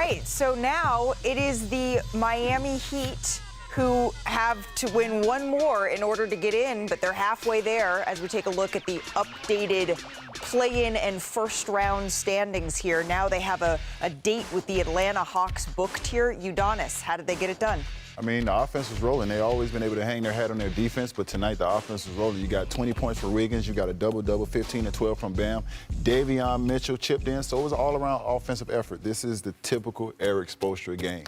right, so now it is the Miami Heat who have to win one more in order to get in, but they're halfway there as we take a look at the updated play-in and first-round standings here. Now they have a date with the Atlanta Hawks booked here. Udonis, how did they get it done? I mean, the offense was rolling. They've always been able to hang their hat on their defense, but tonight the offense was rolling. You got 20 points for Wiggins. You got a double-double, 15 and 12 from Bam. Davion Mitchell chipped in, so it was an all-around offensive effort. This is the typical Eric Spoelstra game.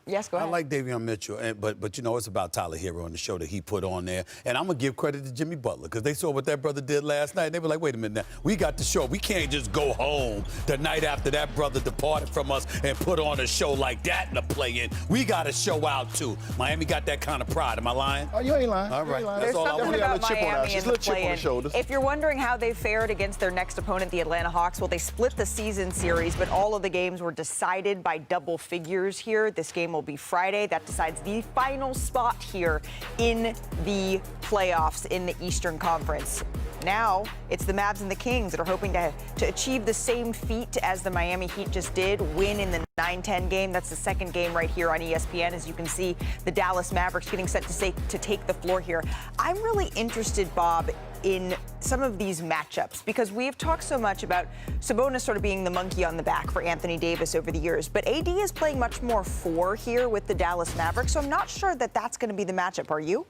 Yes, go ahead. I like Davion Mitchell, but you know, it's about Tyler Hero on the show that he put on there. And I'm going to give credit to Jimmy Butler, because they saw what that brother did last night. And they were like, wait a minute now, we got the show. We can't just go home the night after that brother departed from us and put on a show like that in the play-in. We got to show out, too. Miami got that kind of pride. Am I lying? Oh, you ain't lying. All right. There's something about Miami in the play-in. Shoulders. If you're wondering how they fared against their next opponent, the Atlanta Hawks, well, they split the season series, but all of the games were decided by double figures here. This game will be Friday. That decides the final spot here in the playoffs in the Eastern Conference. Now it's the Mavs and the Kings that are hoping to achieve the same feat as the Miami Heat just did, win in the 9-10 game. That's the second game right here on ESPN. As you can see, the Dallas Mavericks getting set to take the floor here. I'm really interested, Bob, in some of these matchups, because we've talked so much about Sabonis sort of being the monkey on the back for Anthony Davis over the years, but AD is playing much more 4 here with the Dallas Mavericks, so I'm not sure that that's going to be the matchup. Are you?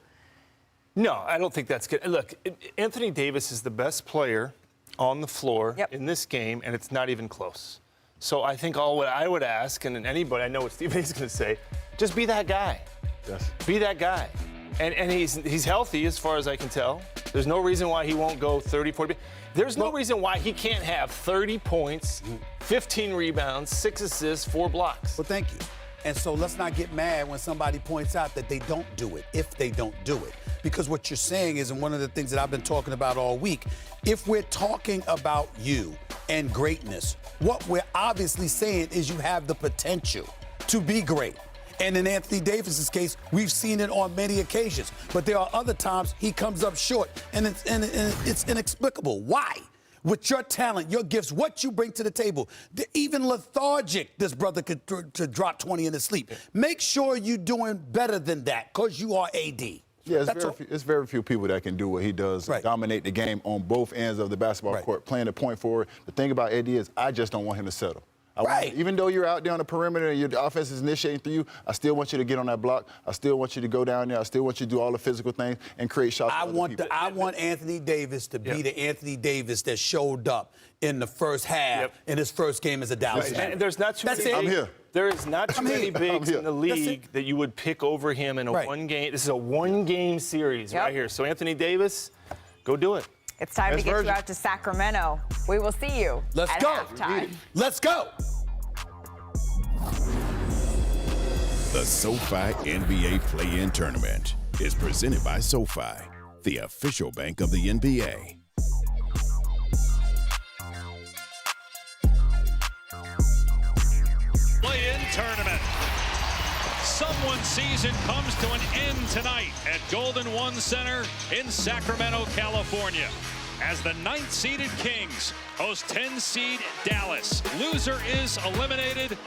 No, I don't think that's good. Look, Anthony Davis is the best player on the floor in this game, and it's not even close. So I think all what I would ask, and anybody, I know what Stephen is going to say, just be that guy. Yes. Be that guy. And he's healthy as far as I can tell. There's no reason why he won't go 30, 40. There's no reason why he can't have 30 points, 15 rebounds, 6 assists, 4 blocks. Well, thank you. And so let's not get mad when somebody points out that they don't do it, if they don't do it. Because what you're saying is, and one of the things that I've been talking about all week, if we're talking about you and greatness, what we're obviously saying is you have the potential to be great. And in Anthony Davis's case, we've seen it on many occasions. But there are other times he comes up short, and it's inexplicable. Why? With your talent, your gifts, what you bring to the table, even lethargic, this brother could to drop 20 in his sleep. Make sure you're doing better than that, because you are AD. Yeah, it's very few people that can do what he does, dominate the game on both ends of the basketball court, playing the point forward. The thing about AD is I just don't want him to settle. Even though you're out there on the perimeter and your offense is initiating through you, I still want you to get on that block. I still want you to go down there. I still want you to do all the physical things and create shots. I want Anthony Davis to be the Anthony Davis that showed up in the first half in his first game as a Dallas man. And there's not too many. I'm here. There is not too many bigs in the league that you would pick over him in a one game. This is a one-game series right here. So Anthony Davis, go do it. It's time to get you out to Sacramento. We will see you at halftime. Let's go. The SoFi NBA Play-In Tournament is presented by SoFi, the official bank of the NBA. Play-In Tournament. Someone's season comes to an end tonight at Golden One Center in Sacramento, California, as the 9th-seeded Kings host 10-seed Dallas. Loser is eliminated.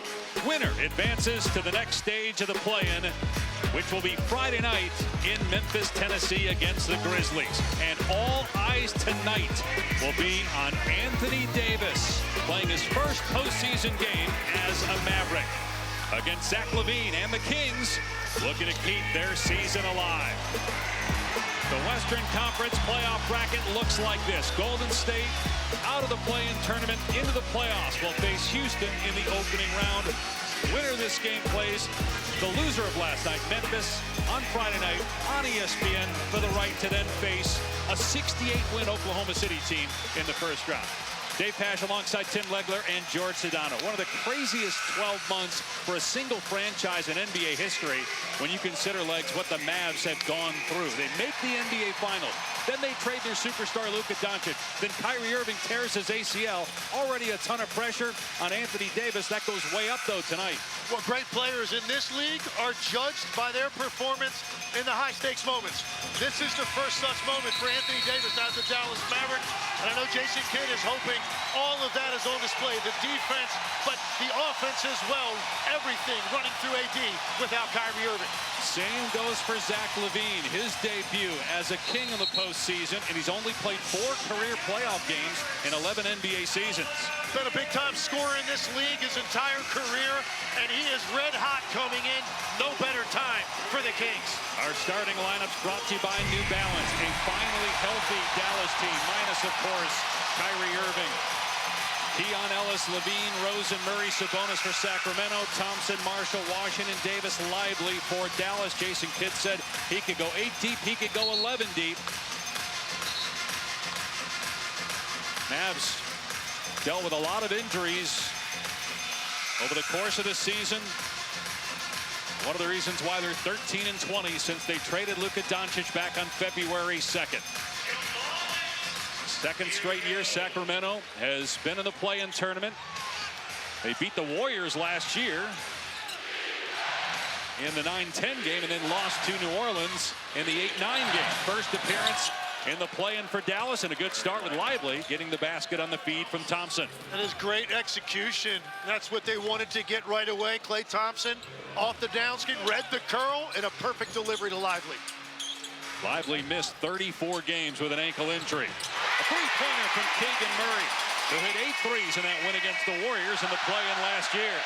Winner advances to the next stage of the play-in, which will be Friday night in Memphis, Tennessee against the Grizzlies. And all eyes tonight will be on Anthony Davis playing his first postseason game as a Maverick against Zach LaVine and the Kings, looking to keep their season alive. The Western Conference playoff bracket looks like this. Golden State out of the play-in tournament into the playoffs will face Houston in the opening round. Winner of this game plays the loser of last night, Memphis, on Friday night on ESPN for the right to then face a 68-win Oklahoma City team in the first round. Dave Pasch alongside Tim Legler and George Sedano. One of the craziest 12 months for a single franchise in NBA history when you consider, Legs, what the Mavs have gone through. They make the NBA Finals. Then they trade their superstar Luka Doncic. Then Kyrie Irving tears his ACL. Already a ton of pressure on Anthony Davis. That goes way up, though, tonight. Well, great players in this league are judged by their performance in the high-stakes moments. This is the first such moment for Anthony Davis as the Dallas Mavericks. And I know Jason Kidd is hoping all of that is on display. The defense, but the offense as well. Everything running through AD without Kyrie Irving. Same goes for Zach LaVine. His debut as a King in the postseason, and he's only played 4 career playoff games in 11 NBA seasons. Been a big-time scorer in this league his entire career, and he is red hot coming in. No better time for the Kings. Our starting lineups brought to you by New Balance, a finally healthy Dallas team, minus, of course, Kyrie Irving. Keon Ellis, LaVine, Rosen, Murray, Sabonis for Sacramento, Thompson, Marshall, Washington, Davis, Lively for Dallas. Jason Kidd said he could go 8 deep, he could go 11 deep. Mavs dealt with a lot of injuries over the course of the season. One of the reasons why they're 13-20 since they traded Luka Doncic back on February 2nd. Second straight year Sacramento has been in the play-in tournament. They beat the Warriors last year in the 9-10 game and then lost to New Orleans in the 8-9 game. First appearance in the play-in for Dallas, and a good start with Lively getting the basket on the feed from Thompson. That is great execution. That's what they wanted to get right away. Klay Thompson off the downskin, read the curl, and a perfect delivery to Lively. Lively missed 34 games with an ankle injury. A three-pointer from Keegan Murray, who hit 8 threes in that win against the Warriors in the play-in last year.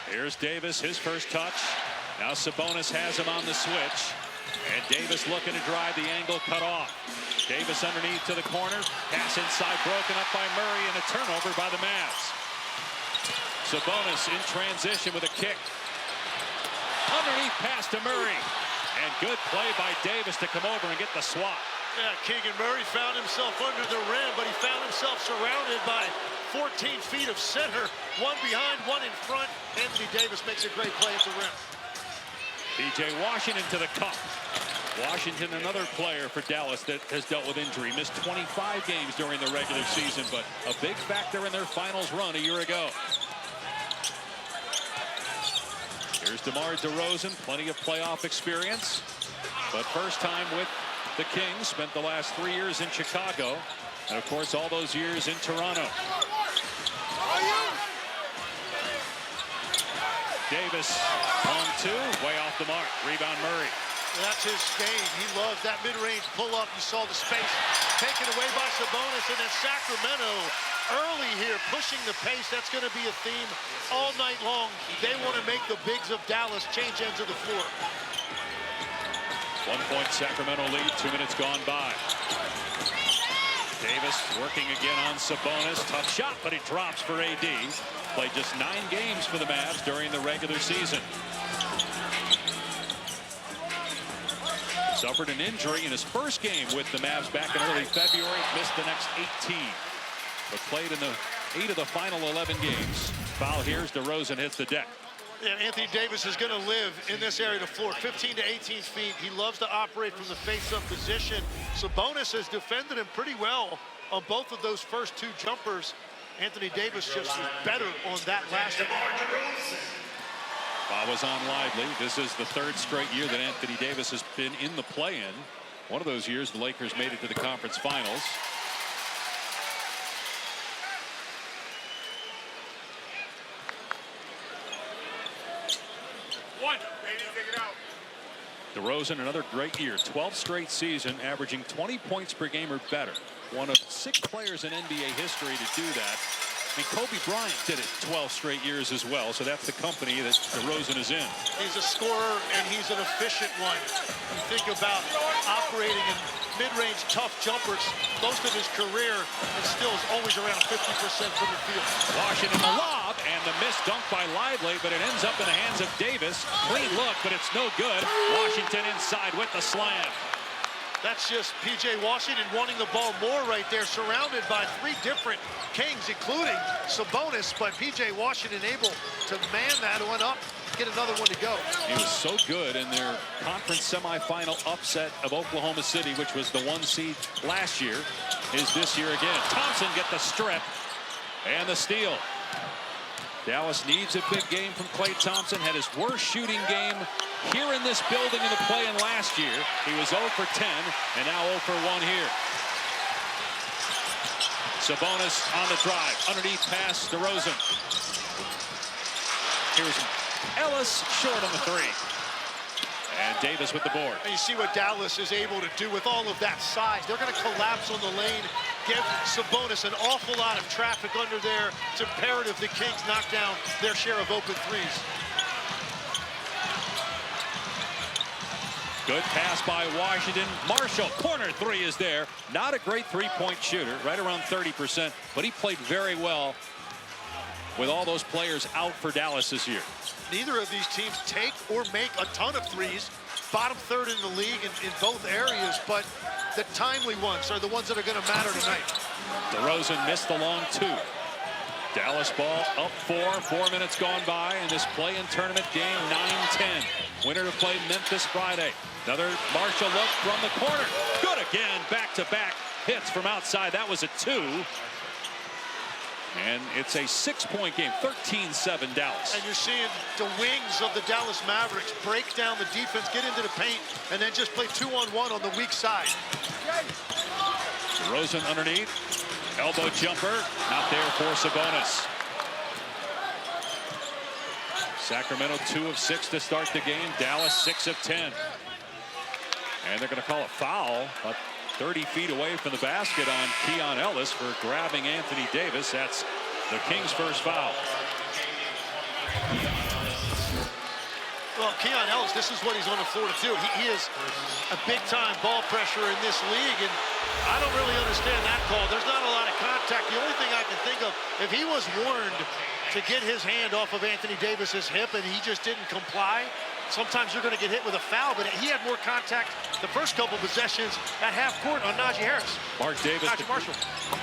Here's Davis, his first touch. Now Sabonis has him on the switch. And Davis looking to drive, the angle cut off. Davis underneath to the corner. Pass inside, broken up by Murray, and a turnover by the Mavs. Sabonis in transition with a kick. Underneath pass to Murray. And good play by Davis to come over and get the swat. Yeah, Keegan Murray found himself under the rim, but he found himself surrounded by 14 feet of center. One behind, one in front. Anthony Davis makes a great play at the rim. P.J. Washington to the cup. Washington, another player for Dallas that has dealt with injury. Missed 25 games during the regular season, but a big factor in their finals run a year ago. Here's DeMar DeRozan, plenty of playoff experience, but first time with the Kings. Spent the last 3 years in Chicago, and of course all those years in Toronto. Davis on 2, way off the mark. Rebound Murray. That's his game. He loves that mid-range pull-up. You saw the space taken away by Sabonis, and then Sacramento early here pushing the pace. That's going to be a theme all night long. They want to make the bigs of Dallas change ends of the floor. 1 point Sacramento lead, 2 minutes gone by. Davis working again on Sabonis. Tough shot, but he drops for AD. Played just 9 games for the Mavs during the regular season. Suffered an injury in his first game with the Mavs back in early February. Missed the next 18. But played in the 8 of the final 11 games. Foul here as DeRozan hits the deck. Yeah, Anthony Davis is going to live in this area of the floor, 15 to 18 feet. He loves to operate from the face-up position. Sabonis has defended him pretty well on both of those first 2 jumpers. Anthony Davis just was better on that last one. Foul was on Lively. This is the 3rd straight year that Anthony Davis has been in the play-in. One of those years the Lakers made it to the conference finals. DeRozan, another great year. 12th straight season, averaging 20 points per game or better. One of 6 players in NBA history to do that. I mean, Kobe Bryant did it 12 straight years as well, so that's the company that DeRozan is in. He's a scorer, and he's an efficient one. You think about operating in mid-range tough jumpers most of his career, and still is always around 50% from the field. Washington the lob, and the missed dunk by Lively, but it ends up in the hands of Davis. Clean look, but it's no good. Washington inside with the slam. That's just P.J. Washington wanting the ball more right there, surrounded by 3 different Kings, including Sabonis, but P.J. Washington able to man that one up get another one to go. He was so good in their conference semifinal upset of Oklahoma City, which was the 1 seed last year, is this year again. Thompson get the strip and the steal. Dallas needs a big game from Klay Thompson. Had his worst shooting game here in this building in the play-in last year. He was 0 for 10 and now 0 for 1 here. Sabonis on the drive. Underneath pass, DeRozan. Here's Ellis short on the 3. And Davis with the board. And you see what Dallas is able to do with all of that size. They're going to collapse on the lane, give Sabonis an awful lot of traffic under there. It's imperative the Kings knock down their share of open threes. Good pass by Washington. Marshall, corner 3 is there. Not a great three-point shooter, right around 30%, but he played very well with all those players out for Dallas this year. Neither of these teams take or make a ton of threes. Bottom third in the league in both areas, but the timely ones are the ones that are going to matter tonight. DeRozan missed the long 2. Dallas ball up 4 minutes gone by in this play-in tournament game 9-10. Winner to play Memphis Friday. Another Marshall look from the corner. Good again, back-to-back hits from outside. That was a 2. And it's a 6-point game, 13-7 Dallas. And you're seeing the wings of the Dallas Mavericks break down the defense, get into the paint, and then just play 2-on-1 on the weak side. DeRozan underneath. Elbow jumper, not there for Sabonis. Sacramento 2 of 6 to start the game. Dallas 6 of 10. And they're going to call a foul. 30 feet away from the basket on Keon Ellis for grabbing Anthony Davis. That's the Kings' first foul. Well, Keon Ellis, this is what he's on the floor to do. He is a big-time ball pressure in this league, and I don't really understand that call. There's not a lot of contact. The only thing I can think of, if he was warned to get his hand off of Anthony Davis's hip and he just didn't comply, sometimes you're going to get hit with a foul, but he had more contact the first couple possessions at half court on Najee Harris. Mark Davis, Marshall.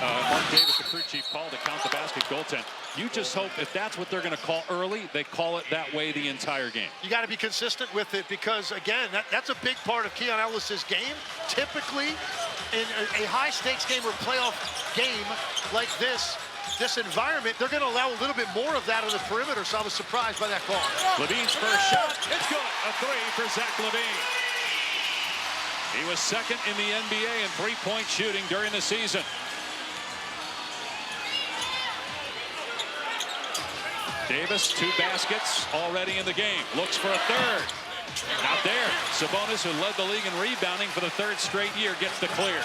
Mark Davis, the crew chief, called to count the basket goaltend. You just hope if that's what they're going to call early, they call it that way the entire game. You got to be consistent with it because, again, that's a big part of Keon Ellis's game. Typically, in a high-stakes game or playoff game like this environment, they're going to allow a little bit more of that on the perimeter, so I was surprised by that call. Levine's first shot, it's good. A 3 for Zach Levine. He was second in the NBA in three-point shooting during the season. Davis, 2 baskets already in the game. Looks for a third. Not there. Sabonis, who led the league in rebounding for the 3rd straight year, gets the clear.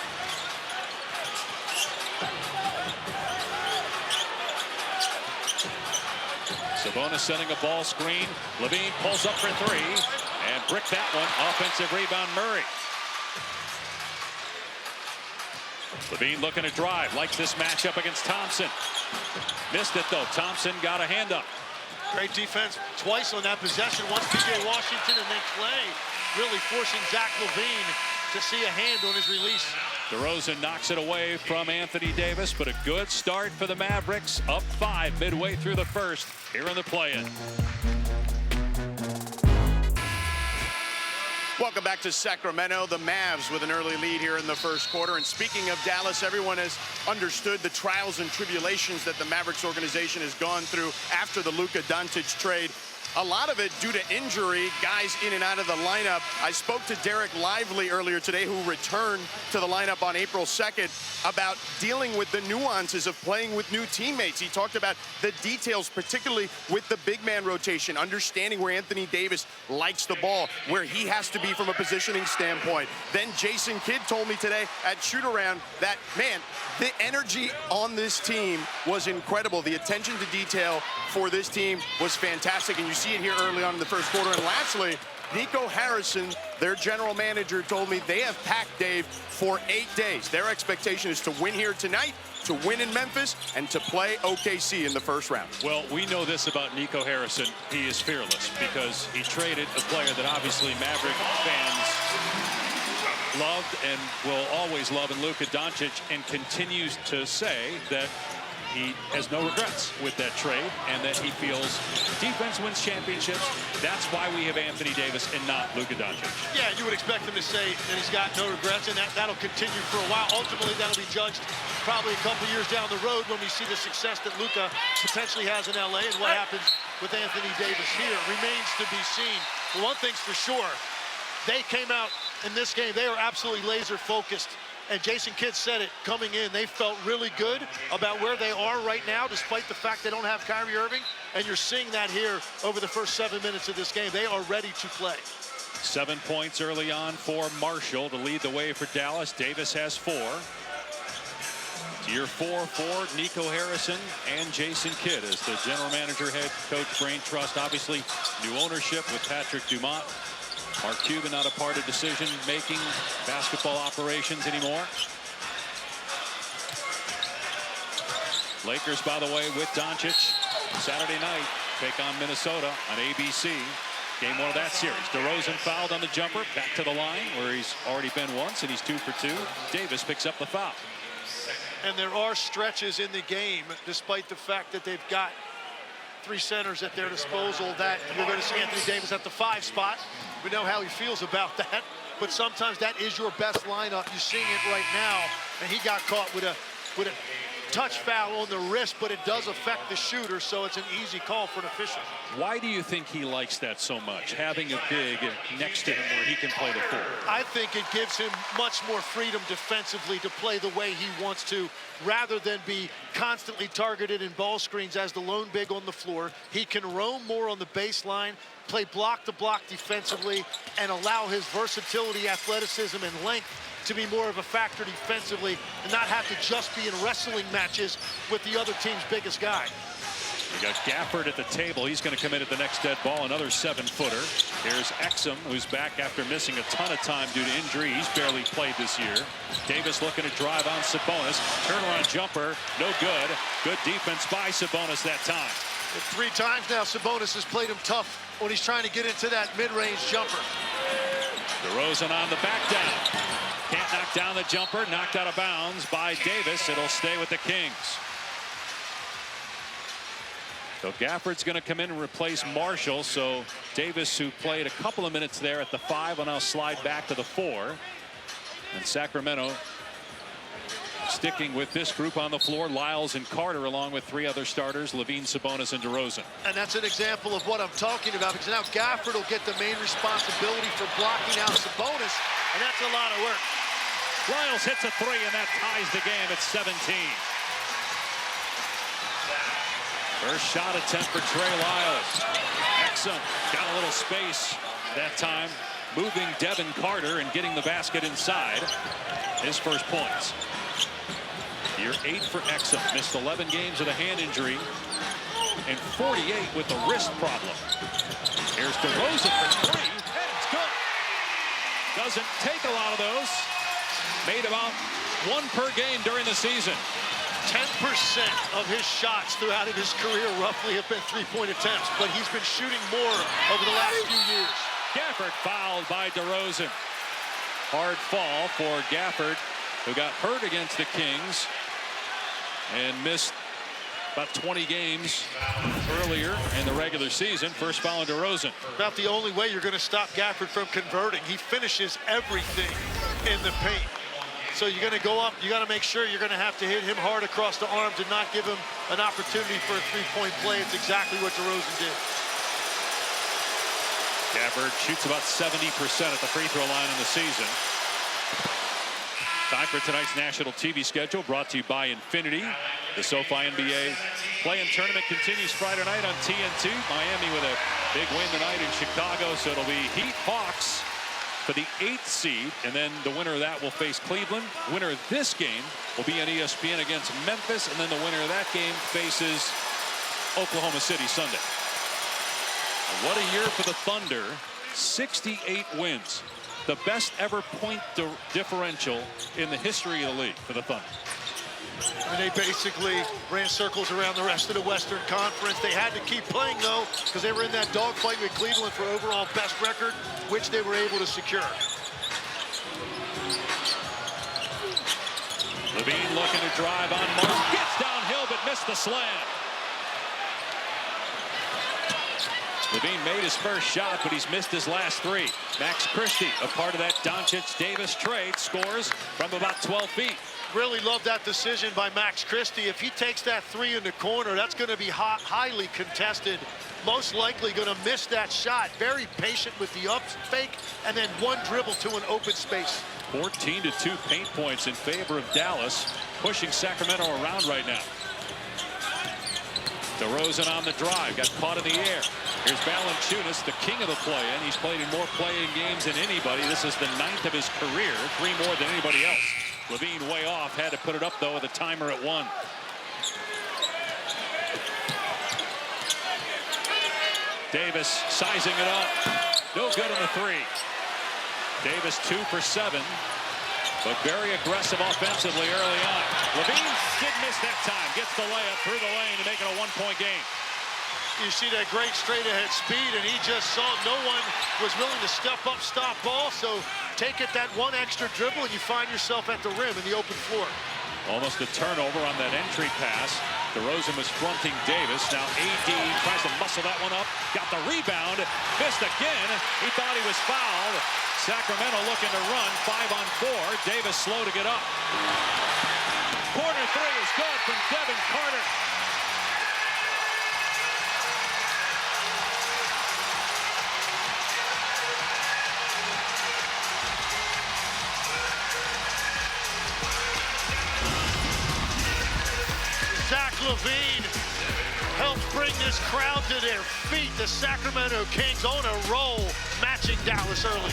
Sabonis sending a ball screen. Levine pulls up for 3 and brick that one. Offensive rebound, Murray. Levine looking to drive. Likes this matchup against Thompson. Missed it though. Thompson got a hand up. Great defense twice on that possession. Once PJ Washington and then Klay really forcing Zach Levine to see a hand on his release. DeRozan knocks it away from Anthony Davis, but a good start for the Mavericks. Up 5 midway through the first here in the play-in. Welcome back to Sacramento. The Mavs with an early lead here in the first quarter. And speaking of Dallas, everyone has understood the trials and tribulations that the Mavericks organization has gone through after the Luka Doncic trade. A lot of it due to injury, guys in and out of the lineup. I spoke to Derek Lively earlier today, who returned to the lineup on April 2nd, about dealing with the nuances of playing with new teammates. He talked about the details, particularly with the big man rotation, understanding where Anthony Davis likes the ball, where he has to be from a positioning standpoint. Then Jason Kidd told me today at shoot-around that, man, the energy on this team was incredible. The attention to detail for this team was fantastic, and you see it here early on in the first quarter. And lastly, Nico Harrison, their general manager, told me they have packed, Dave, for 8 days. Their expectation is to win here tonight, to win in Memphis, and to play OKC in the first round. Well, we know this about Nico Harrison. He is fearless because he traded a player that obviously Maverick fans loved and will always love in Luka Doncic, and continues to say that he has no regrets with that trade, and that he feels defense wins championships. That's why we have Anthony Davis and not Luka Doncic. Yeah, you would expect him to say that he's got no regrets, and that'll continue for a while. Ultimately, that'll be judged probably a couple years down the road when we see the success that Luka potentially has in LA, and what happens with Anthony Davis here remains to be seen. But one thing's for sure, they came out in this game, they are absolutely laser focused. And Jason Kidd said it coming in. They felt really good about where they are right now, despite the fact they don't have Kyrie Irving. And you're seeing that here over the first 7 minutes of this game. They are ready to play. 7 points early on for Marshall to lead the way for Dallas. Davis has 4. Tier 4 for Nico Harrison and Jason Kidd as the general manager, head coach, brain trust. Obviously, new ownership with Patrick Dumont. Mark Cuban not a part of decision-making basketball operations anymore. Lakers, by the way, with Doncic Saturday night take on Minnesota on ABC. Game 1 of that series. DeRozan fouled on the jumper, back to the line where he's already been once, and he's 2 for 2. Davis picks up the foul. And there are stretches in the game, despite the fact that they've got 3 centers at their disposal, that you're going to see Anthony Davis at the 5 spot. We know how he feels about that, but sometimes that is your best lineup. You're seeing it right now, and he got caught with a touch foul on the wrist, but it does affect the shooter, so it's an easy call for an official. Why do you think he likes that so much, having a big next to him where he can play the 4? I think it gives him much more freedom defensively to play the way he wants to, rather than be constantly targeted in ball screens as the lone big on the floor. He can roam more on the baseline, play block to block defensively, and allow his versatility, athleticism, and length to be more of a factor defensively and not have to just be in wrestling matches with the other team's biggest guy. We got Gafford at the table. He's going to come in at the next dead ball, another 7-footer. Here's Exum, who's back after missing a ton of time due to injury. He's barely played this year. Davis looking to drive on Sabonis. Turnaround jumper, no good. Good defense by Sabonis that time. And 3 times now, Sabonis has played him tough when he's trying to get into that mid-range jumper. DeRozan on the back down. Can't knock down the jumper, knocked out of bounds by Davis. It'll stay with the Kings. So Gafford's going to come in and replace Marshall. So Davis, who played a couple of minutes there at the 5, will now slide back to the 4. And Sacramento sticking with this group on the floor, Lyles and Carter, along with 3 other starters, Levine, Sabonis, and DeRozan. And that's an example of what I'm talking about, because now Gafford will get the main responsibility for blocking out Sabonis, and that's a lot of work. Lyles hits a 3, and that ties the game at 17. First shot attempt for Trey Lyles. Exum got a little space that time, moving Devin Carter and getting the basket inside. His first points. Year 8 for Exum. Missed 11 games with a hand injury and 48 with a wrist problem. Here's DeRozan for 3, and it's good. Doesn't take a lot of those. Made about 1 per game during the season. 10% of his shots throughout his career roughly have been 3-point attempts, but he's been shooting more over the last few years. Gafford fouled by DeRozan. Hard fall for Gafford, who got hurt against the Kings and missed about 20 games earlier in the regular season. First foul on DeRozan. About the only way you're going to stop Gafford from converting. He finishes everything in the paint. So you're going to go up, you got to make sure you're going to have to hit him hard across the arms and not give him an opportunity for a 3-point play. It's exactly what DeRozan did. Gafford shoots about 70% at the free throw line in the season. Time for tonight's national TV schedule, brought to you by Infinity. The SoFi NBA play-in tournament continues Friday night on TNT. Miami with a big win tonight in Chicago, so it'll be Heat Hawks for the 8th seed, and then the winner of that will face Cleveland. Winner of this game will be on ESPN against Memphis, and then the winner of that game faces Oklahoma City Sunday. What a year for the Thunder. 68 wins. The best ever point differential in the history of the league for the Thunder. And they basically ran circles around the rest of the Western Conference. They had to keep playing, though, because they were in that dogfight with Cleveland for overall best record, which they were able to secure. Levine looking to drive on Martin. Gets downhill but missed the slam. Levine made his first shot, but he's missed his last 3. Max Christie, a part of that Doncic-Davis trade, scores from about 12 feet. Really love that decision by Max Christie. If he takes that 3 in the corner, that's going to be highly contested. Most likely going to miss that shot. Very patient with the up fake, and then one dribble to an open space. 14-2 paint points in favor of Dallas, pushing Sacramento around right now. DeRozan on the drive, got caught in the air. Here's Valanciunas, the king of the play-in. He's played in more play-in games than anybody. This is the 9th of his career, 3 more than anybody else. Levine way off, had to put it up though with a timer at 1. Davis sizing it up. No good on the 3. Davis 2 for 7, but very aggressive offensively early on. Levine did miss that time. Gets the layup through the lane to make it a 1-point game. You see that great straight-ahead speed, and he just saw no one was willing to step up, stop ball. So take it that 1 extra dribble, and you find yourself at the rim in the open floor. Almost a turnover on that entry pass. DeRozan was fronting Davis. Now AD tries to muscle that one up. Got the rebound. Missed again. He thought he was fouled. Sacramento looking to run 5-on-4. Davis slow to get up. Corner 3 is good from Devin Carter. Zach LaVine helps bring this crowd to their feet. The Sacramento Kings on a roll, matching Dallas early.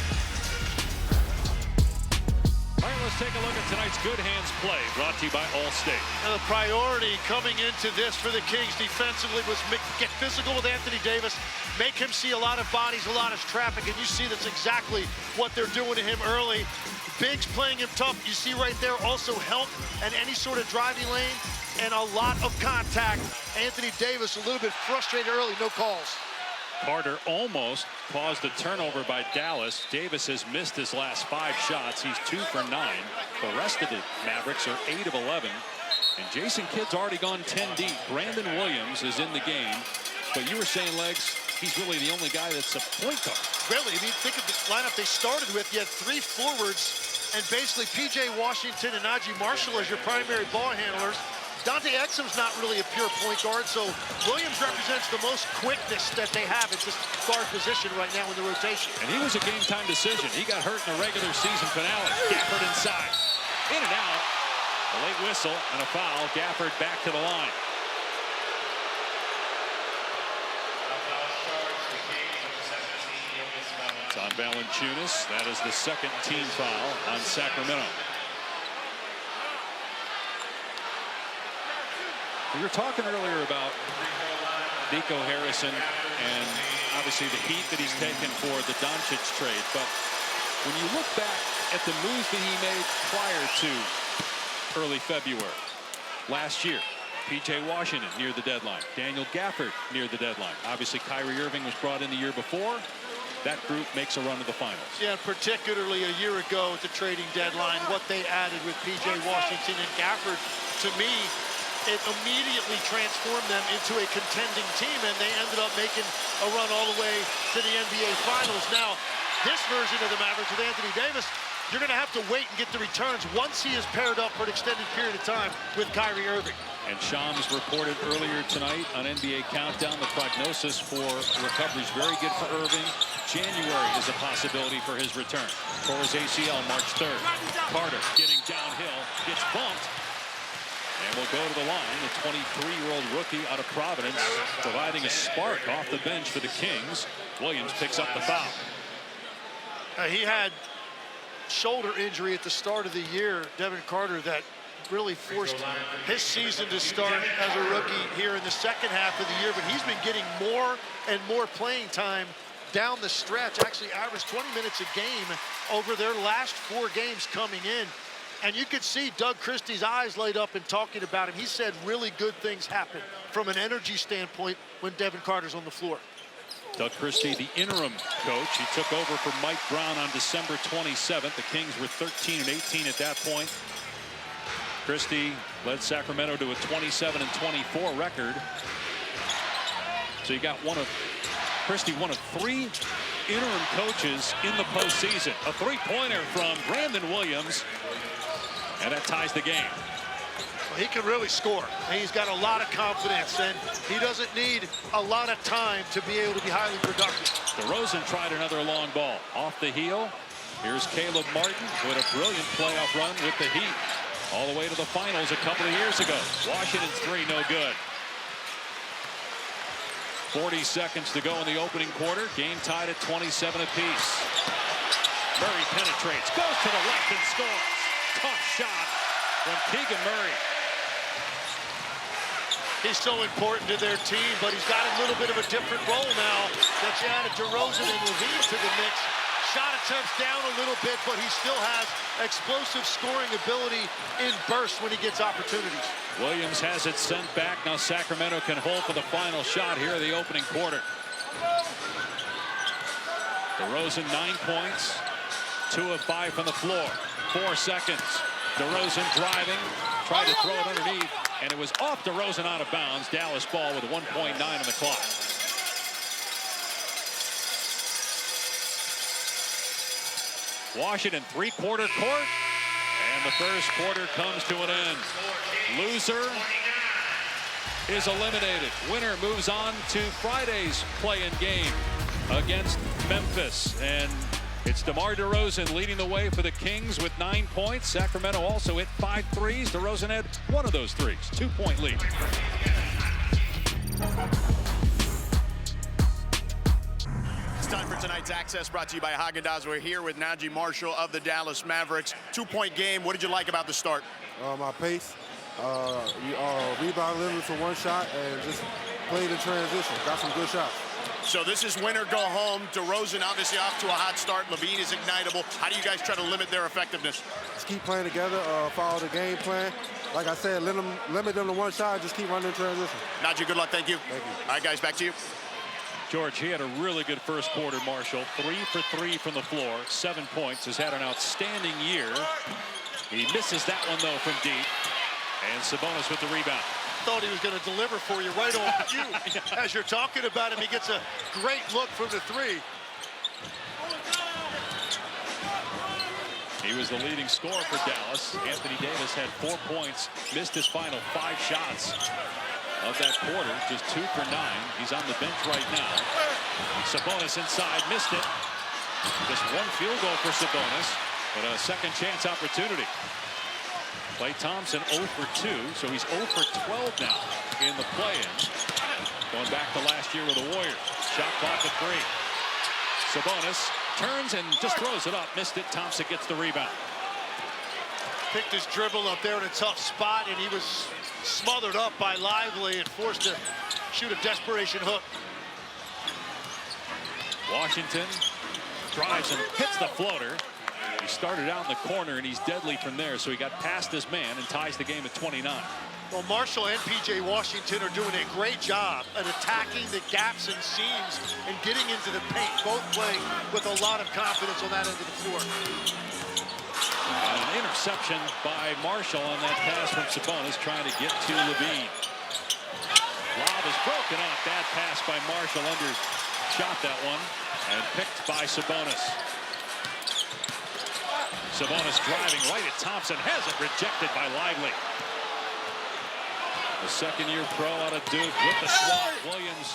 All right, let's take a look at tonight's Good Hands play, brought to you by Allstate. And the priority coming into this for the Kings defensively was get physical with Anthony Davis, make him see a lot of bodies, a lot of traffic, and you see that's exactly what they're doing to him early. Biggs playing him tough. You see right there also help and any sort of driving lane and a lot of contact. Anthony Davis a little bit frustrated early, no calls. Carter almost caused a turnover by Dallas. Davis has missed his last 5 shots. He's 2 for 9. The rest of the Mavericks are 8 of 11. And Jason Kidd's already gone 10 deep. Brandon Williams is in the game. But you were saying, Legs, he's really the only guy that's a point guard. Really, I mean, think of the lineup they started with. You had 3 forwards and basically P.J. Washington and Najee Marshall as your primary ball handlers. Dante Exum's not really a pure point guard, so Williams represents the most quickness that they have at this guard position right now in the rotation. And he was a game-time decision. He got hurt in the regular season finale. Gafford inside. In and out. A late whistle and a foul. Gafford back to the line. It's on Valanciunas. That is the 2nd team foul on Sacramento. We were talking earlier about Nico Harrison and obviously the heat that he's taken for the Doncic trade. But when you look back at the moves that he made prior to early February, last year, P.J. Washington near the deadline, Daniel Gafford near the deadline. Obviously, Kyrie Irving was brought in the year before. That group makes a run to the finals. Yeah, particularly a year ago at the trading deadline, what they added with P.J. Washington and Gafford, to me, it immediately transformed them into a contending team, and they ended up making a run all the way to the NBA Finals. Now, this version of the Mavericks with Anthony Davis, you're going to have to wait and get the returns once he is paired up for an extended period of time with Kyrie Irving. And Shams reported earlier tonight on NBA Countdown the prognosis for recovery is very good for Irving. January is a possibility for his return. For his ACL, March 3rd. Carter getting downhill, gets bumped. And will go to the line, the 23-year-old rookie out of Providence, providing a spark off the bench for the Kings. Williams picks up the foul. He had shoulder injury at the start of the year, Devin Carter, that really forced his season to start as a rookie here in the second half of the year. But he's been getting more and more playing time down the stretch. Actually averaged 20 minutes a game over their last 4 games coming in. And you could see Doug Christie's eyes light up in talking about him. He said really good things happen from an energy standpoint when Devin Carter's on the floor. Doug Christie, the interim coach. He took over for Mike Brown on December 27th. The Kings were 13-18 at that point. Christie led Sacramento to a 27-24 record. So you got Christie, one of 3 interim coaches in the postseason. A 3-pointer from Brandon Williams, and that ties the game. He can really score. He's got a lot of confidence, and he doesn't need a lot of time to be able to be highly productive. DeRozan tried another long ball. Off the heel, here's Caleb Martin, who had a brilliant playoff run with the Heat all the way to the finals a couple of years ago. Washington's 3, no good. 40 seconds to go in the opening quarter. Game tied at 27 apiece. Murray penetrates, goes to the left and scores. Tough shot from Keegan Murray. He's so important to their team, but he's got a little bit of a different role now that you added DeRozan and Levine to the mix. Shot attempts down a little bit, but he still has explosive scoring ability in bursts when he gets opportunities. Williams has it sent back. Now Sacramento can hold for the final shot here in the opening quarter. DeRozan 9 points, 2 of 5 from the floor. 4 seconds. DeRozan driving, tried to throw it underneath, and it was off DeRozan out of bounds. Dallas ball with 1.9 on the clock. Washington 3-quarter court, and the first quarter comes to an end. Loser is eliminated. Winner moves on to Friday's play-in game against Memphis, and it's DeMar DeRozan leading the way for the Kings with 9 points. Sacramento also hit 5 threes. DeRozan had 1 of those threes. 2-point lead. It's time for tonight's Access, brought to you by Haagen-Dazs. We're here with Naji Marshall of the Dallas Mavericks. 2-point game. What did you like about the start? My pace, rebound limit for 1 shot, and just played in transition. Got some good shots. So this is win or go home. DeRozan obviously off to a hot start. Levine is ignitable. How do you guys try to limit their effectiveness? Just keep playing together, follow the game plan. Like I said, limit them to 1 shot, just keep running in transition. Naji, good luck. Thank you. Thank you. All right, guys, back to you. George, he had a really good first quarter, Marshall. 3 for 3 from the floor, 7 points. Has had an outstanding year. He misses that one, though, from deep. And Sabonis with the rebound. Thought he was going to deliver for you right on cue. As you're talking about him, he gets a great look from the 3. He was the leading scorer for Dallas. Anthony Davis had 4 points, missed his final 5 shots of that quarter, just 2 for 9. He's on the bench right now. Sabonis inside, missed it. Just 1 field goal for Sabonis, but a second chance opportunity. Klay Thompson 0 for 2, so he's 0 for 12 now in the play-in. Going back to last year with the Warriors. Shot clock at 3. Sabonis turns and just throws it up. Missed it. Thompson gets the rebound. Picked his dribble up there in a tough spot, and he was smothered up by Lively and forced to shoot a desperation hook. Washington drives and hits the floater. He started out in the corner, and he's deadly from there, so he got past his man and ties the game at 29. Well, Marshall and P.J. Washington are doing a great job at attacking the gaps and seams and getting into the paint, both playing with a lot of confidence on that end of the floor. And an interception by Marshall on that pass from Sabonis, trying to get to Levine. Lob is broken off. Bad pass by Marshall. Undershot that one, and picked by Sabonis. Sabonis driving right at Thompson, has it rejected by Lively. The second-year pro out of Duke with the swat. Williams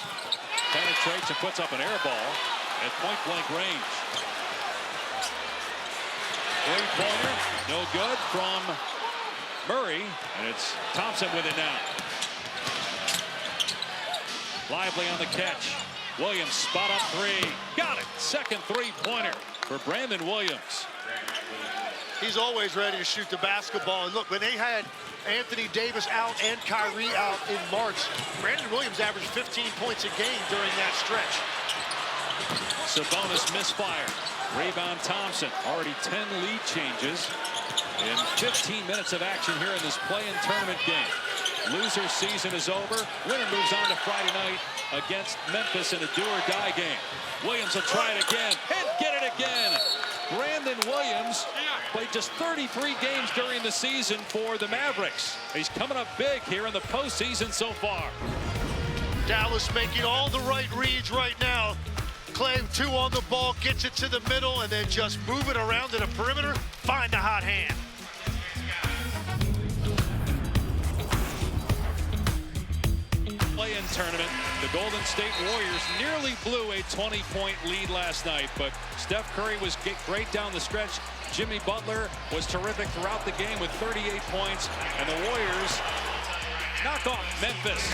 penetrates and puts up an air ball at point-blank range. 3-pointer, no good from Murray, and it's Thompson with it now. Lively on the catch. Williams spot up 3. Got it. Second 3-pointer for Brandon Williams. He's always ready to shoot the basketball. And look, when they had Anthony Davis out and Kyrie out in March, Brandon Williams averaged 15 points a game during that stretch. Sabonis misfire. Rebound Thompson. Already 10 lead changes in 15 minutes of action here in this play-in tournament game. Loser season is over. Winner moves on to Friday night against Memphis in a do-or-die game. Williams will try it again and get it again. Brandon Williams played just 33 games during the season for the Mavericks. He's coming up big here in the postseason so far. Dallas making all the right reads right now. Clay 2 on the ball, gets it to the middle, and then just move it around to the perimeter, find a hot hand. Play-in tournament, the Golden State Warriors nearly blew a 20-point lead last night, but Steph Curry was great down the stretch. Jimmy Butler was terrific throughout the game with 38 points, and the Warriors knock off Memphis,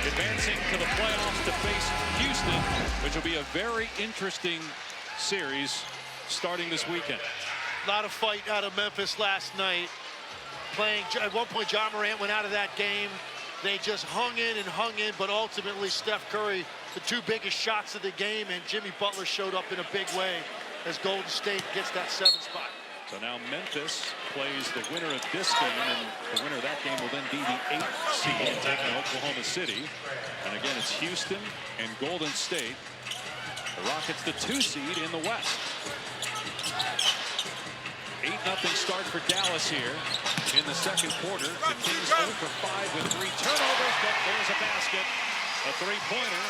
advancing to the playoffs to face Houston, which will be a very interesting series starting this weekend. A lot of fight out of Memphis last night. At one point, Ja Morant went out of that game. They just hung in, but ultimately Steph Curry, the 2 biggest shots of the game, and Jimmy Butler showed up in a big way as Golden State gets that 7th spot. So now Memphis plays the winner of this game, and the winner of that game will then be the 8th seed and taking Oklahoma City. And again, it's Houston and Golden State. The Rockets the 2 seed in the West. 8-0 start for Dallas here in the second quarter. The Kings 0 for 5 with 3 turnovers, but there's a basket. A 3-pointer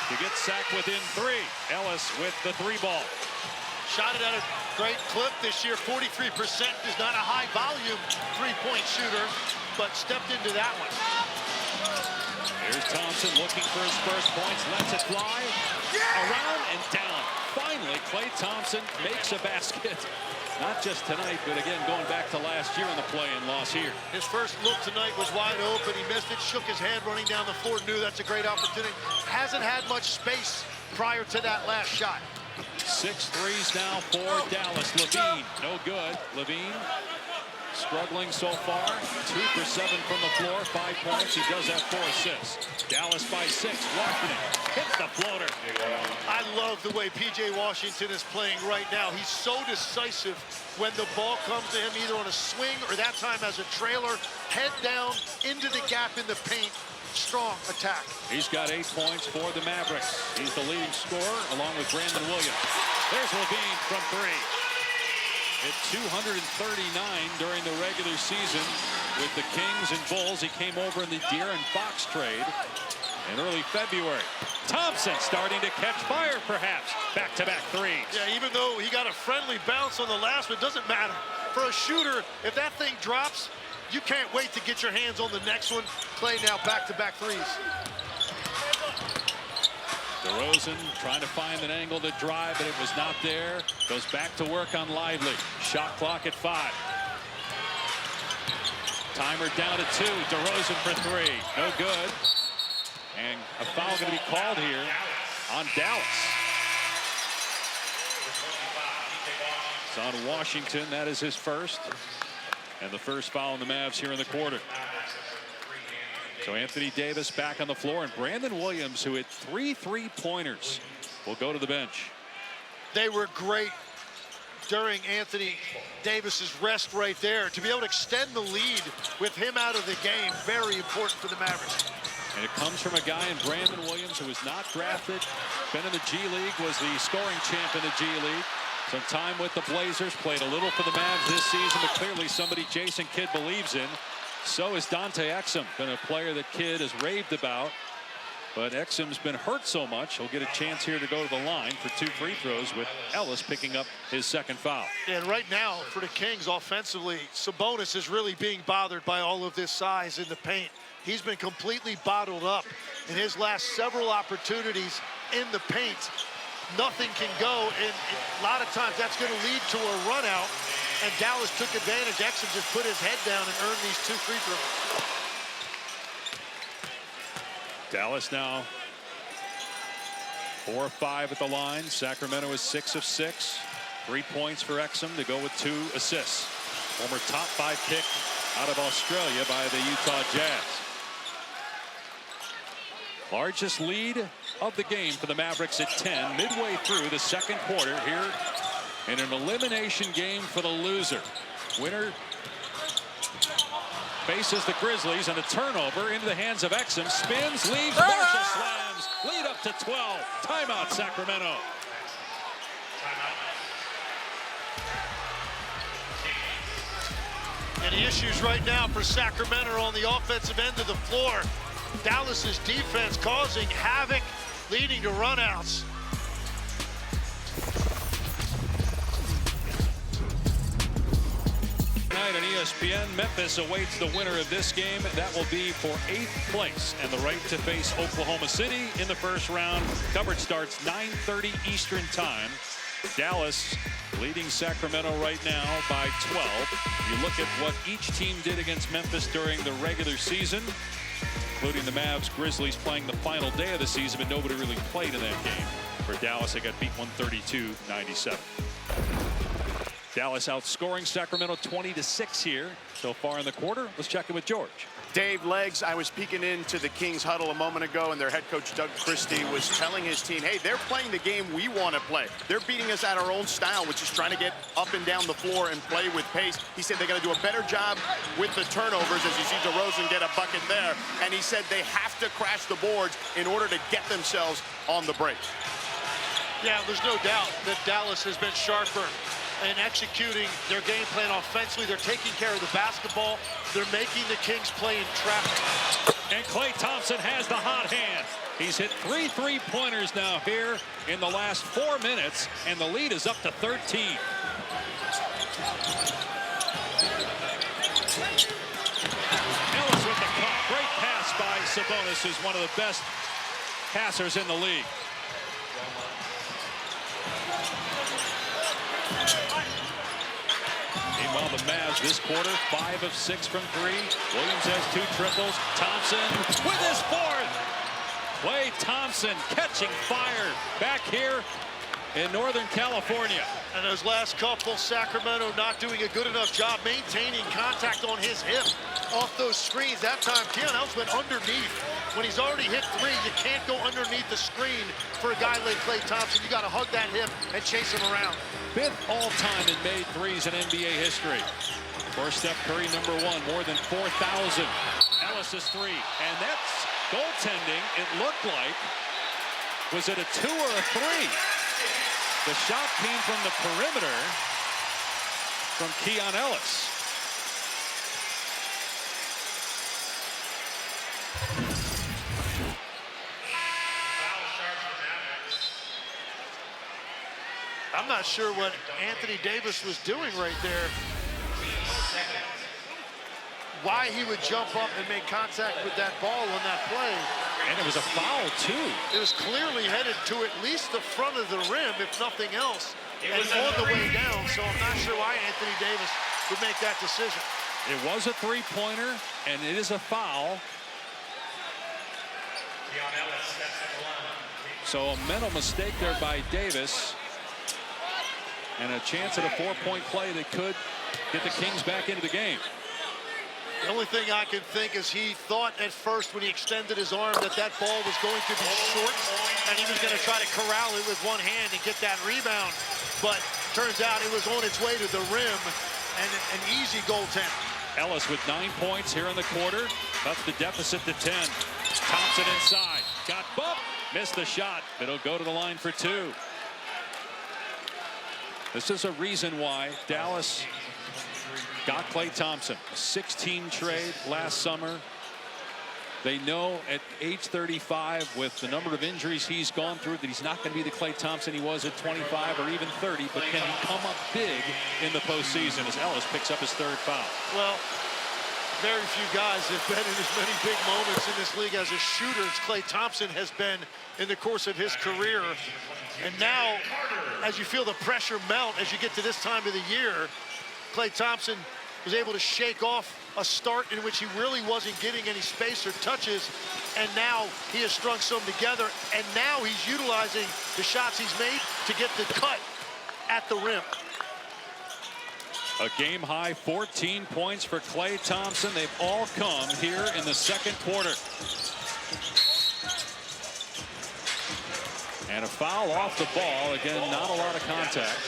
to get sacked within 3. Ellis with the 3 ball. Shot it at a great clip this year. 43% is not a high volume 3-point shooter, but stepped into that one. Here's Thompson looking for his first points, lets it fly, around and down. Finally, Klay Thompson makes a basket. Not just tonight, but again, going back to last year in the play-in loss here. His first look tonight was wide open. He missed it, shook his head running down the floor, knew that's a great opportunity. Hasn't had much space prior to that last shot. 6 threes now for Dallas. Levine, no good. Levine struggling so far. 2 for 7 from the floor, 5 points. He does have 4 assists. Dallas by 6. Washington hits the floater. I love the way P.J. Washington is playing right now. He's so decisive when the ball comes to him, either on a swing or that time as a trailer. Head down into the gap in the paint. Strong attack. He's got 8 points for the Mavericks. He's the leading scorer along with Brandon Williams. There's Levine from 3. At 239 during the regular season with the Kings and Bulls. He came over in the De'Aaron Fox trade in early February. Thompson starting to catch fire, perhaps. Back-to-back threes. Yeah, even though he got a friendly bounce on the last one, it doesn't matter. For a shooter, if that thing drops, you can't wait to get your hands on the next one. Klay now back-to-back threes. DeRozan trying to find an angle to drive, but it was not there. Goes back to work on Lively. Shot clock at 5. Timer down to 2. DeRozan for 3. No good. And a foul going to be called here on Dallas. It's on Washington. That is his first. And the first foul on the Mavs here in the quarter. So Anthony Davis back on the floor, and Brandon Williams, who hit 3 3-pointers, will go to the bench. They were great during Anthony Davis's rest right there. To be able to extend the lead with him out of the game, very important for the Mavericks. And it comes from a guy in Brandon Williams who was not drafted, been in the G League, was the scoring champ in the G League. Some time with the Blazers, played a little for the Mavs this season, but clearly somebody Jason Kidd believes in. So is Dante Exum, been a player that Kidd has raved about. But Exum's been hurt so much, he'll get a chance here to go to the line for 2 free throws with Ellis picking up his second foul. And right now, for the Kings offensively, Sabonis is really being bothered by all of this size in the paint. He's been completely bottled up in his last several opportunities in the paint. Nothing can go, and a lot of times that's going to lead to a run out. And Dallas took advantage. Exum just put his head down and earned these 2 free throws. Dallas now 4 of 5 at the line. Sacramento is 6 of 6. 3 points for Exum to go with 2 assists. Former top 5 pick out of Australia by the Utah Jazz. Largest lead of the game for the Mavericks at 10, midway through the second quarter here in an elimination game for the loser. Winner faces the Grizzlies, and a turnover into the hands of Exum. Spins, leaves, Marshall slams. Lead up to 12. Timeout, Sacramento. And the issues right now for Sacramento are on the offensive end of the floor. Dallas's defense causing havoc, leading to runouts. Tonight on ESPN, Memphis awaits the winner of this game. That will be for 8th place and the right to face Oklahoma City in the first round. Coverage starts 9:30 Eastern time. Dallas leading Sacramento right now by 12. You look at what each team did against Memphis during the regular season, including the Mavs, Grizzlies playing the final day of the season, but nobody really played in that game. For Dallas, they got beat 132-97. Dallas outscoring Sacramento 20-6 here so far in the quarter. Let's check in with George. Dave, Legs, I was peeking into the Kings huddle a moment ago, and their head coach, Doug Christie, was telling his team, hey, they're playing the game we want to play. They're beating us at our own style, which is trying to get up and down the floor and play with pace. He said they got to do a better job with the turnovers, as you see DeRozan get a bucket there. And he said they have to crash the boards in order to get themselves on the break. Yeah, there's no doubt that Dallas has been sharper in executing their game plan offensively. They're taking care of the basketball. They're making the Kings play in traffic. And Klay Thompson has the hot hand. He's hit 3 3-pointers now here in the last 4 minutes, and the lead is up to 13. Ellis with the cut. Great pass by Sabonis, who's one of the best passers in the league. Meanwhile, the Mavs this quarter, 5 of 6 from 3. Williams has 2 triples. Thompson with his 4th. Klay Thompson catching fire back here in Northern California. And those last couple, Sacramento not doing a good enough job maintaining contact on his hip off those screens. That time, Keon Ellis went underneath. When he's already hit 3, you can't go underneath the screen for a guy like Klay Thompson. You got to hug that hip and chase him around. 5th all-time in made threes in NBA history. For Steph Curry, number 1, more than 4,000. Ellis' 3, and that's goaltending. It looked like, was it a 2 or a 3? The shot came from the perimeter from Keon Ellis. I'm not sure what Anthony Davis was doing right there. Why he would jump up and make contact with that ball on that play. And it was a foul, too. It was clearly headed to at least the front of the rim, if nothing else, and on the way down. So I'm not sure why Anthony Davis would make that decision. It was a 3-pointer, and it is a foul. So a mental mistake there by Davis. And a chance at a 4-point play that could get the Kings back into the game. The only thing I can think is he thought at first when he extended his arm that that ball was going to be short and he was going to try to corral it with one hand and get that rebound. But turns out it was on its way to the rim and an easy goaltend. Ellis with 9 points here in the quarter. That's the deficit to 10. Thompson inside. Got bumped. Missed the shot. It'll go to the line for 2. This is a reason why Dallas got Klay Thompson. A 16 trade last summer. They know at age 35, with the number of injuries he's gone through, that he's not going to be the Klay Thompson he was at 25 or even 30, but can he come up big in the postseason as Ellis picks up his 3rd foul? Well, very few guys have been in as many big moments in this league as a shooter as Klay Thompson has been in the course of his career. And now, as you feel the pressure mount as you get to this time of the year, Klay Thompson was able to shake off a start in which he really wasn't getting any space or touches, and now he has strung some together, and now he's utilizing the shots he's made to get the cut at the rim. A game-high 14 points for Klay Thompson. They've all come here in the 2nd quarter. And a foul off the ball. Again, not a lot of contact.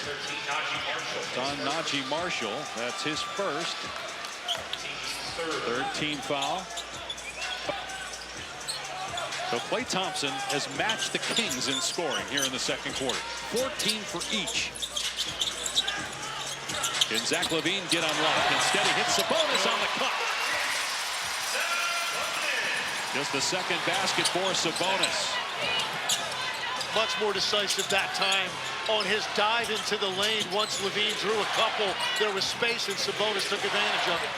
It's on Najee Marshall. That's his 1st. 3rd team foul. So Klay Thompson has matched the Kings in scoring here in the 2nd quarter. 14 for each. Can Zach LaVine get unlocked? Instead, he hits Sabonis on the cut. Just the second basket for Sabonis. Much more decisive that time on his dive into the lane. Once LaVine drew a couple, there was space, and Sabonis took advantage of it.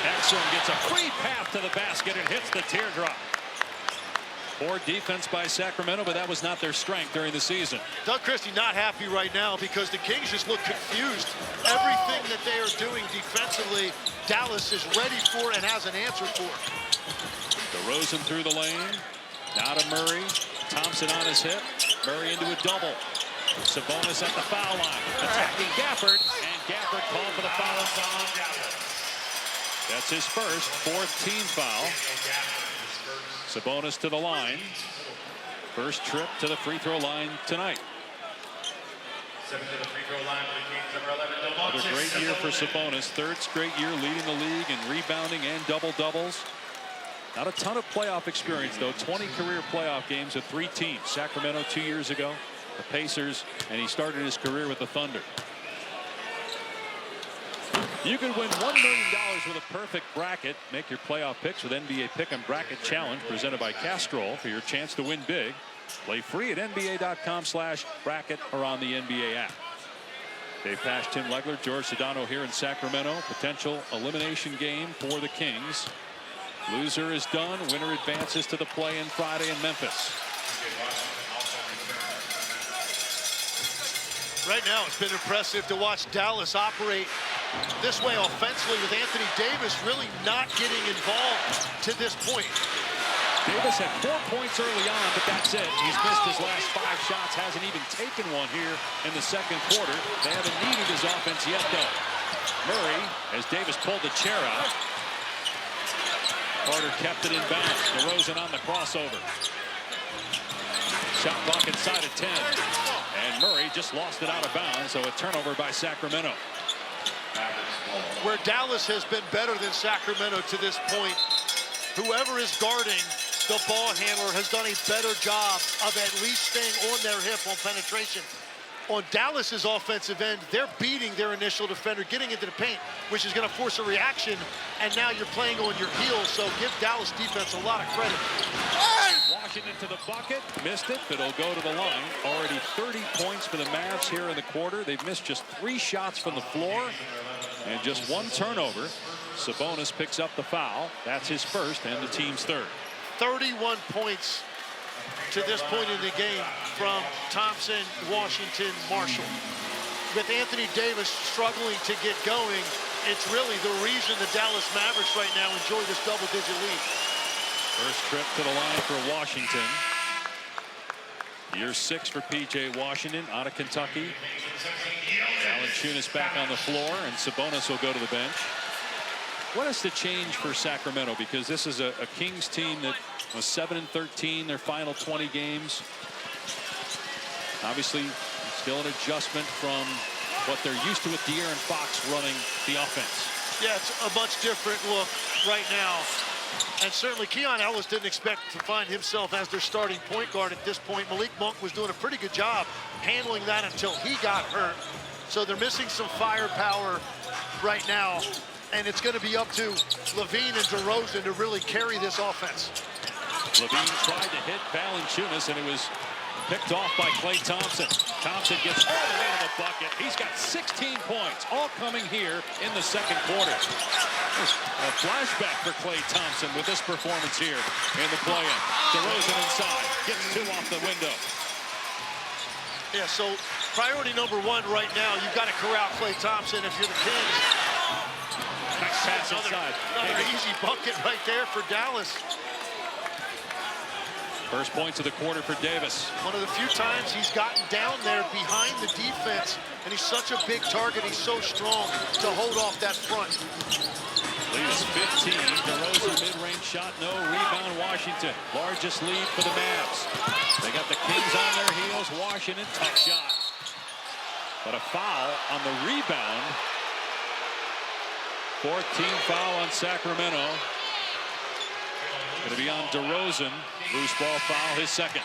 Exum gets a free path to the basket and hits the teardrop. Poor defense by Sacramento, but that was not their strength during the season. Doug Christie not happy right now because the Kings just look confused. Everything that they are doing defensively, Dallas is ready for and has an answer for. DeRozan through the lane. Now to Murray. Thompson on his hip. Murray into a double. Sabonis at the foul line. Attacking Gafford. And Gafford called for the foul. That's his first, fourth team foul. Sabonis to the line. First trip to the free throw line tonight. Another great year for Sabonis. Third straight year leading the league in rebounding and double-doubles. Not a ton of playoff experience, though. 20 career playoff games with 3 teams. Sacramento 2 years ago, the Pacers, and he started his career with the Thunder. You can win $1 million with a perfect bracket. Make your playoff picks with NBA Pick 'em Bracket Challenge presented by Castrol for your chance to win big. Play free at NBA.com/bracket or on the NBA app. Dave Pasch, Tim Legler, George Sedano here in Sacramento. Potential elimination game for the Kings. Loser is done. Winner advances to the play-in Friday in Memphis. Right now, it's been impressive to watch Dallas operate this way offensively with Anthony Davis really not getting involved to this point. Davis had 4 points early on, but that's it. He's missed his last 5 shots, hasn't even taken one here in the second quarter. They haven't needed his offense yet, though. Murray, as Davis pulled the chair out. Carter kept it in bounds. DeRozan on the crossover. Shot clock inside of 10. And Murray just lost it out of bounds, so a turnover by Sacramento. Where Dallas has been better than Sacramento to this point, whoever is guarding the ball handler has done a better job of at least staying on their hip on penetration. On Dallas's offensive end, they're beating their initial defender, getting into the paint, which is going to force a reaction, and now you're playing on your heels, so give Dallas defense a lot of credit. Washington to the bucket, missed it, but it'll go to the line. Already 30 points for the Mavs here in the quarter. They've missed just 3 shots from the floor and just 1 turnover. Sabonis picks up the foul. That's his first and the team's third. 31 points to this point in the game from Thompson, Washington, Marshall. With Anthony Davis struggling to get going, it's really the reason the Dallas Mavericks right now enjoy this double-digit lead. First trip to the line for Washington. Year 6 for P.J. Washington out of Kentucky. Valanciunas back on the floor, and Sabonis will go to the bench. What has to change for Sacramento? Because this is a Kings team that was 7-13 their final 20 games. Obviously, still an adjustment from what they're used to with De'Aaron Fox running the offense. Yeah, it's a much different look right now. And certainly Keon Ellis didn't expect to find himself as their starting point guard at this point. Malik Monk was doing a pretty good job handling that until he got hurt. So they're missing some firepower right now. And it's going to be up to LaVine and DeRozan to really carry this offense. LaVine tried to hit Valanciunas, and it was picked off by Klay Thompson. Thompson gets all the way to the bucket. He's got 16 points, all coming here in the second quarter. A flashback for Klay Thompson with this performance here in the play-in. DeRozan inside, gets 2 off the window. Yeah, so priority number 1 right now, you've got to corral Klay Thompson if you're the Kings. Nice pass inside. Another easy bucket right there for Dallas. First points of the quarter for Davis. One of the few times he's gotten down there behind the defense, and he's such a big target. He's so strong to hold off that front. Lead is 15. DeRozan mid-range shot, no rebound. Washington, largest lead for the Mavs. They got the Kings on their heels. Washington, tough shot. But a foul on the rebound. 14th foul on Sacramento. Going to be on DeRozan. Loose ball foul, his second.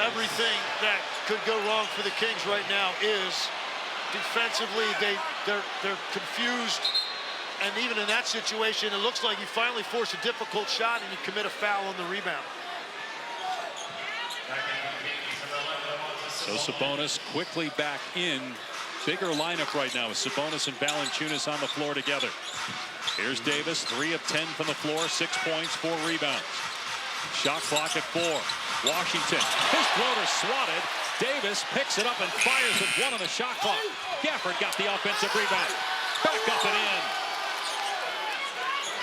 everything that could go wrong for the Kings right now is defensively they're confused, and even in that situation, it looks like you finally force a difficult shot and you commit a foul on the rebound. So Sabonis quickly back in. Bigger lineup right now with Sabonis and Valanciunas on the floor together. Here's Davis, 3 of 10 from the floor, 6 points, 4 rebounds. Shot clock at 4. Washington, his floater swatted. Davis picks it up and fires with 1 on the shot clock. Gafford got the offensive rebound. Back up and in.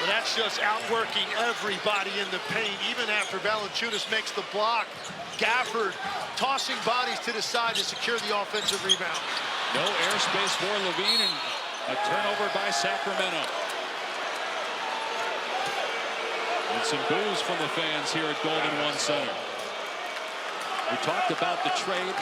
But that's just outworking everybody in the paint. Even after Valanciunas makes the block, Gafford tossing bodies to the side to secure the offensive rebound. No airspace for Levine, and a turnover by Sacramento. And some boos from the fans here at Golden One Center. We talked about the trade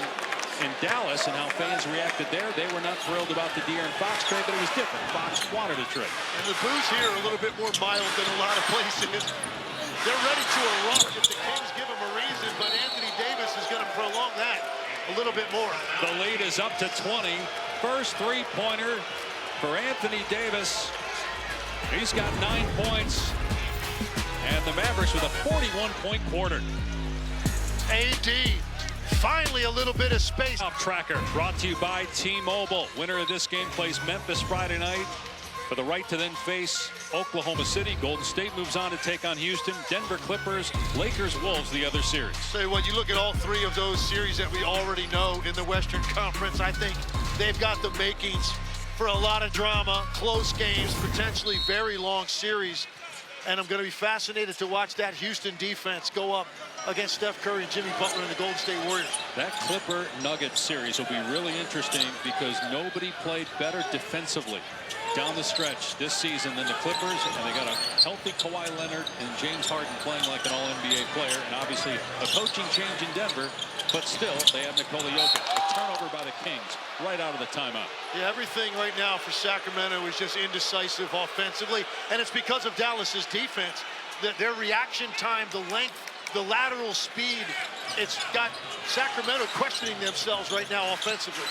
in Dallas and how fans reacted there. They were not thrilled about the De'Aaron Fox trade, but it was different. Fox wanted a trade. And the boos here are a little bit more mild than a lot of places. They're ready to erupt if the Kings give them a reason, but Anthony Davis is going to prolong that a little bit more. The lead is up to 20. First three-pointer for Anthony Davis. He's got 9 points. And the Mavericks with a 41-point quarter. AD, finally a little bit of space. Tracker brought to you by T-Mobile. Winner of this game plays Memphis Friday night for the right to then face Oklahoma City. Golden State moves on to take on Houston. Denver Clippers, Lakers, Wolves, the other series. So when you look at all 3 of those series that we already know in the Western Conference, I think they've got the makings for a lot of drama, close games, potentially very long series. And I'm going to be fascinated to watch that Houston defense go up against Steph Curry and Jimmy Butler and the Golden State Warriors. That Clipper-Nuggets series will be really interesting because nobody played better defensively down the stretch this season than the Clippers, and they got a healthy Kawhi Leonard and James Harden playing like an all-NBA player, and obviously a coaching change in Denver, but still they have Nikola Jokic. A turnover by the Kings right out of the timeout. Yeah, everything right now for Sacramento is just indecisive offensively, and it's because of Dallas's defense. Their reaction time, the length, the lateral speed, it's got Sacramento questioning themselves right now offensively.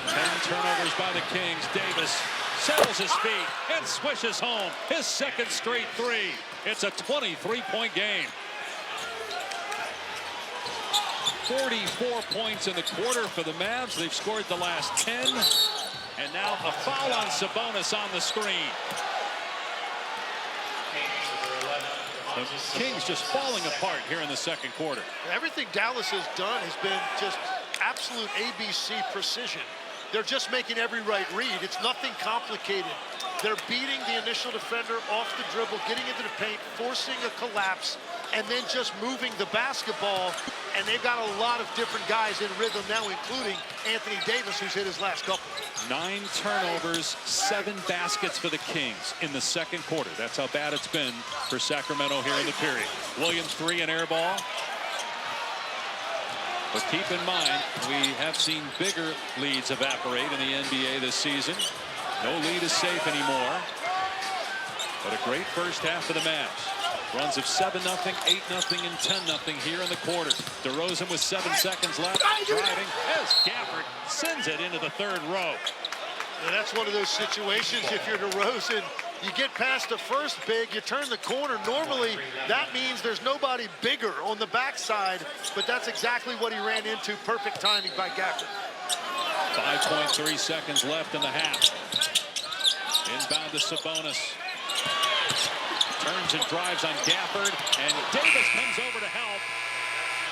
10 turnovers by the Kings. Davis settles his feet and swishes home his second straight 3. It's a 23-point game. 44 points in the quarter for the Mavs. They've scored the last 10. And now a foul on Sabonis on the screen. The Kings just falling apart here in the second quarter. Everything Dallas has done has been just absolute ABC precision. They're just making every right read. It's nothing complicated. They're beating the initial defender off the dribble, getting into the paint, forcing a collapse, and then just moving the basketball. And they've got a lot of different guys in rhythm now, including Anthony Davis, who's hit his last couple. 9 turnovers, 7 baskets for the Kings in the second quarter. That's how bad it's been for Sacramento here in the period. Williams 3, an air ball. But keep in mind, we have seen bigger leads evaporate in the NBA this season. No lead is safe anymore. But a great first half for the Mavs. Runs of 7-0, 8-0, and 10-0 here in the quarter. DeRozan with 7 seconds left, driving as Gafford sends it into the third row. And that's one of those situations, if you're DeRozan, you get past the first big, you turn the corner. Normally, that means there's nobody bigger on the backside, but that's exactly what he ran into. Perfect timing by Gafford. 5.3 seconds left in the half. Inbound to Sabonis. Turns and drives on Gafford, and Davis comes over to help.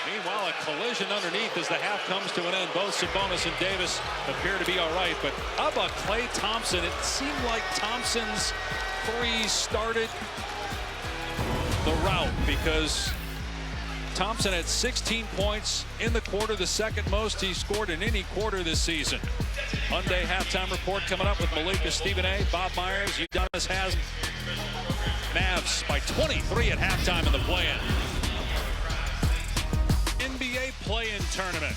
Meanwhile, a collision underneath as the half comes to an end. Both Sabonis and Davis appear to be all right, but how about Klay Thompson? It seemed like Thompson's 3 started the route because Thompson had 16 points in the quarter, the second most he's scored in any quarter this season. Hyundai halftime report coming up with Malika Stephen A, Bob Myers, Udonis Haslam. Mavs by 23 at halftime in the play-in. NBA play-in tournament.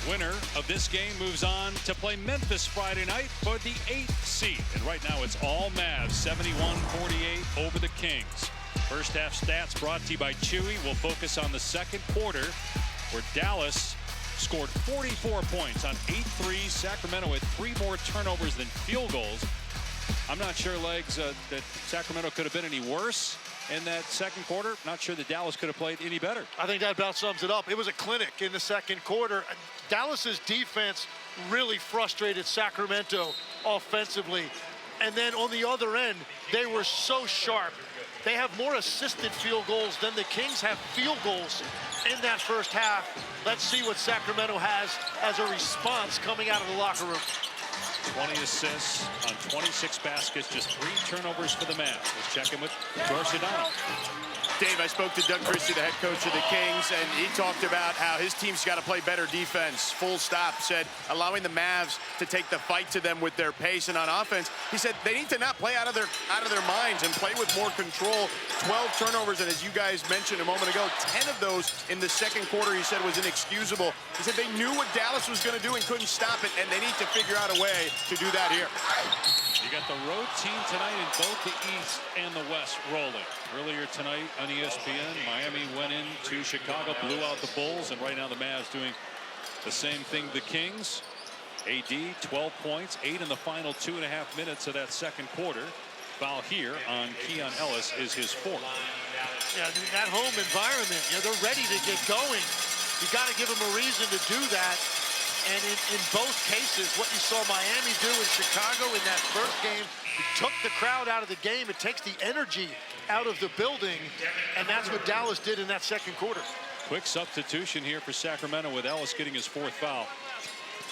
Winner of this game moves on to play Memphis Friday night for the 8th seed. And right now it's all Mavs, 71-48 over the Kings. First half stats brought to you by Chewy. We'll focus on the second quarter where Dallas scored 44 points on 8 threes. Sacramento had 3 more turnovers than field goals. I'm not sure, Legs, that Sacramento could have been any worse in that second quarter. Not sure that Dallas could have played any better. I think that about sums it up. It was a clinic in the second quarter. Dallas's defense really frustrated Sacramento offensively. And then on the other end, they were so sharp. They have more assisted field goals than the Kings have field goals in that first half. Let's see what Sacramento has as a response coming out of the locker room. 20 assists on 26 baskets, just 3 turnovers for the Mavs. Let's check in with George Sedano. Dave, I spoke to Doug Christie, the head coach of the Kings, and he talked about how his team's got to play better defense. Full stop. Said allowing the Mavs to take the fight to them with their pace, and on offense, he said they need to not play out of their minds and play with more control. 12 turnovers, and as you guys mentioned a moment ago, 10 of those in the second quarter, he said, was inexcusable. He said they knew what Dallas was going to do and couldn't stop it, and they need to figure out a way to do that here. You got the road team tonight in both the East and the West rolling. Earlier tonight on ESPN, Miami went into Chicago, blew out the Bulls, and right now the Mavs doing the same thing to the Kings. AD, 12 points, 8 in the final 2.5 minutes of that second quarter. Foul here on Keon Ellis is his 4th. Yeah, that home environment, they're ready to get going. You got to give them a reason to do that. And in both cases, what you saw Miami do in Chicago in that first game, it took the crowd out of the game. It takes the energy out of the building, and that's what Dallas did in that second quarter. Quick substitution here for Sacramento with Ellis getting his 4th foul.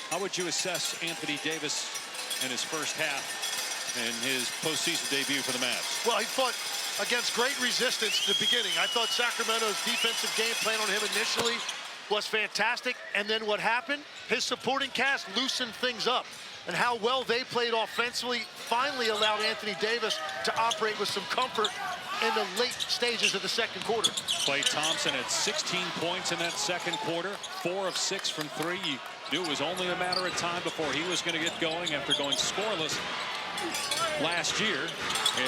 How would you assess Anthony Davis in his first half and his postseason debut for the Mavs? Well, he fought against great resistance at the beginning. I thought Sacramento's defensive game plan on him initially was fantastic, and then what happened? His supporting cast loosened things up, and how well they played offensively finally allowed Anthony Davis to operate with some comfort in the late stages of the second quarter. Klay Thompson had 16 points in that second quarter, 4 of 6 from 3. You knew it was only a matter of time before he was going to get going after going scoreless last year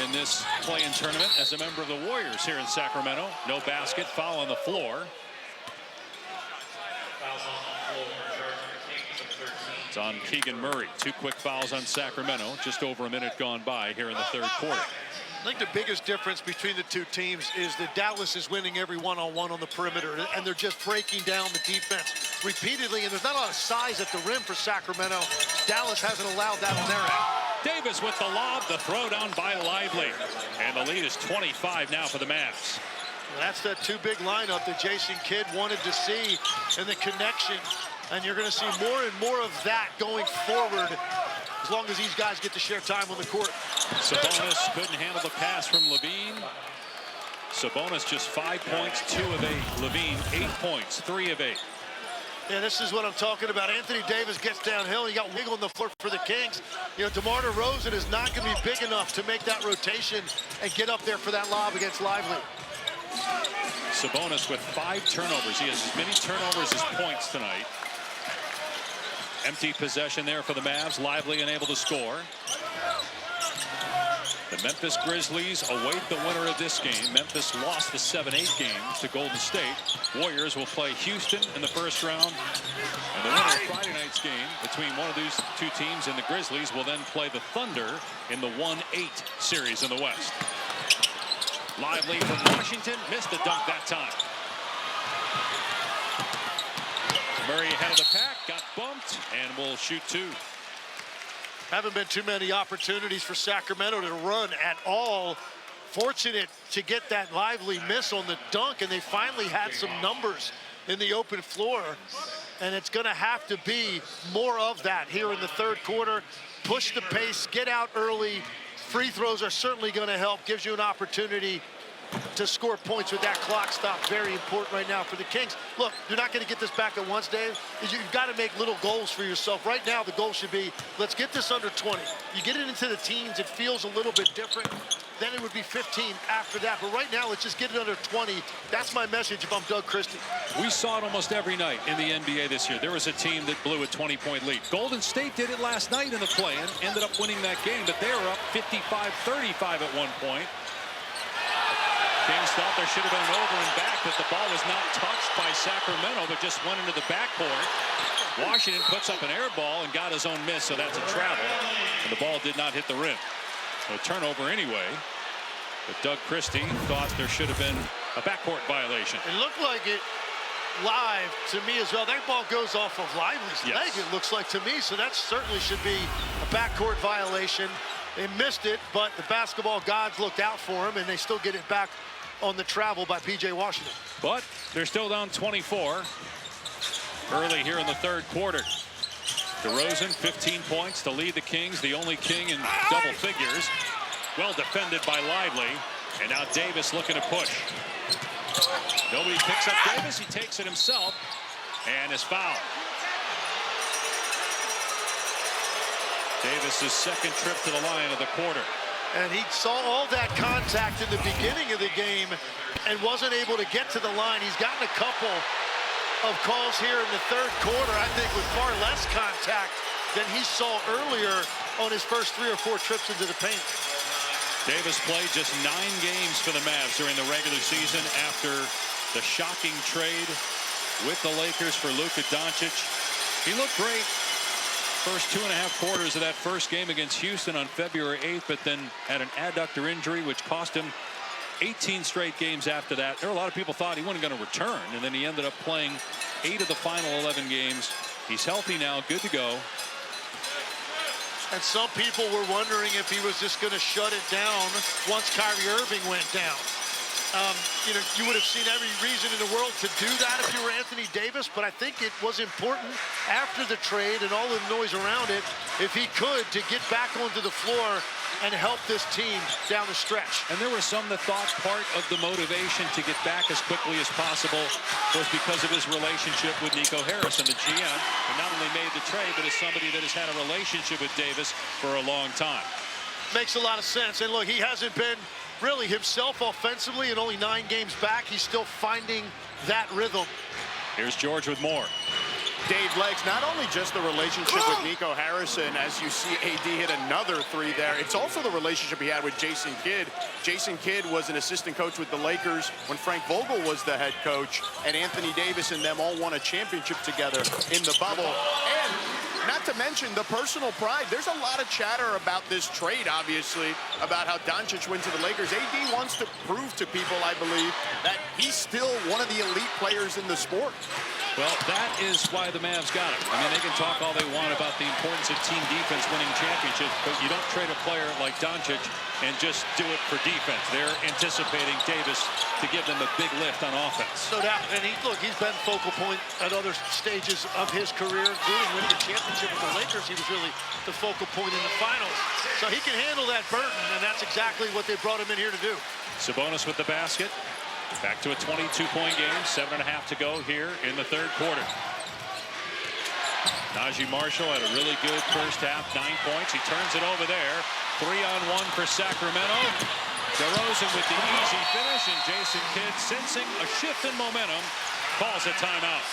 in this play-in tournament as a member of the Warriors here in Sacramento. No basket, foul on the floor. It's on Keegan Murray. 2 quick fouls on Sacramento. Just over a minute gone by here in the third quarter. I think the biggest difference between the two teams is that Dallas is winning every one-on-one on the perimeter, and they're just breaking down the defense repeatedly, and there's not a lot of size at the rim for Sacramento. Dallas hasn't allowed that on their end. Davis with the lob, the throw down by Lively. And the lead is 25 now for the Mavs. That's that 2 big lineup that Jason Kidd wanted to see, and the connection. And you're going to see more and more of that going forward as long as these guys get to share time on the court. Sabonis couldn't handle the pass from Levine. Sabonis just 5 points, 2 of 8. Levine 8 points, 3 of 8. Yeah, this is what I'm talking about. Anthony Davis gets downhill. You got wiggle on the floor for the Kings. DeMar DeRozan is not going to be big enough to make that rotation and get up there for that lob against Lively. Sabonis with 5 turnovers. He has as many turnovers as points tonight. Empty possession there for the Mavs. Lively unable to score. The Memphis Grizzlies await the winner of this game. Memphis lost the 7-8 game to Golden State. Warriors will play Houston in the first round. And the winner of Friday night's game between one of these 2 teams and the Grizzlies will then play the Thunder in the 1-8 series in the West. Lively from Washington missed the dunk that time. Murray ahead of the pack, got bumped, and will shoot 2. Haven't been too many opportunities for Sacramento to run at all. Fortunate to get that Lively miss on the dunk, and they finally had some numbers in the open floor. And it's going to have to be more of that here in the third quarter. Push the pace, get out early. Free throws are certainly going to help. Gives you an opportunity to score points with that clock stop. Very important right now for the Kings. Look, you're not going to get this back at once, Dave. You've got to make little goals for yourself. Right now, the goal should be, let's get this under 20. You get it into the teens, it feels a little bit different. Then it would be 15 after that. But right now, let's just get it under 20. That's my message if I'm Doug Christie. We saw it almost every night in the NBA this year. There was a team that blew a 20-point lead. Golden State did it last night in the play-in, ended up winning that game, but they were up 55-35 at one point. Kings thought there should have been an over and back, that the ball was not touched by Sacramento, but just went into the backcourt. Washington puts up an air ball and got his own miss, so that's a travel. And the ball did not hit the rim. So a turnover anyway. But Doug Christie thought there should have been a backcourt violation. It looked like it live to me as well. That ball goes off of Lively's leg, it looks like to me, so that certainly should be a backcourt violation. They missed it, but the basketball gods looked out for him, and they still get it back on the travel by P.J. Washington. But they're still down 24 early here in the third quarter. DeRozan, 15 points to lead the Kings, the only King in double figures. Well defended by Lively, and now Davis looking to push. Nobody picks up Davis, he takes it himself, and is fouled. Davis's second trip to the line of the quarter. And he saw all that contact in the beginning of the game and wasn't able to get to the line. He's gotten a couple of calls here in the third quarter, I think, with far less contact than he saw earlier on his first 3 or 4 trips into the paint. Davis played just 9 games for the Mavs during the regular season after the shocking trade with the Lakers for Luka Doncic. He looked great first 2.5 quarters of that first game against Houston on February 8th, but then had an adductor injury which cost him 18 straight games after that. There were a lot of people thought he wasn't going to return, and then he ended up playing 8 of the final 11 games. He's healthy now, good to go. And some people were wondering if he was just going to shut it down once Kyrie Irving went down. You know, you would have seen every reason in the world to do that if you were Anthony Davis, but I think it was important after the trade and all the noise around it, if he could, to get back onto the floor and help this team down the stretch. And there were some that thought part of the motivation to get back as quickly as possible was because of his relationship with Nico Harris, and the GM, who not only made the trade, but is somebody that has had a relationship with Davis for a long time. Makes a lot of sense. And look, he hasn't been really himself offensively, and only 9 games back. He's still finding that rhythm. Here's George with more. Dave, Legs, not only just the relationship with Nico Harrison, as you see AD hit another 3 there, it's also the relationship he had with Jason Kidd. Jason Kidd was an assistant coach with the Lakers when Frank Vogel was the head coach, and Anthony Davis and them all won a championship together in the bubble. And not to mention the personal pride. There's a lot of chatter about this trade, obviously, about how Doncic went to the Lakers. AD wants to prove to people, I believe, that he's still one of the elite players in the sport. Well, that is why the Mavs got him. I mean, they can talk all they want about the importance of team defense winning championships, but you don't trade a player like Doncic and just do it for defense. They're anticipating Davis to give them a big lift on offense. No doubt. And look, he's been focal point at other stages of his career, including winning the championship with the Lakers. He was really the focal point in the finals. So he can handle that burden, and that's exactly what they brought him in here to do. Sabonis with the basket. Back to a 22-point game, 7.5 to go here in the third quarter. Najee Marshall had a really good first half, 9 points. He turns it over there. 3-on-1 for Sacramento. DeRozan with the easy finish, and Jason Kidd, sensing a shift in momentum, calls a timeout.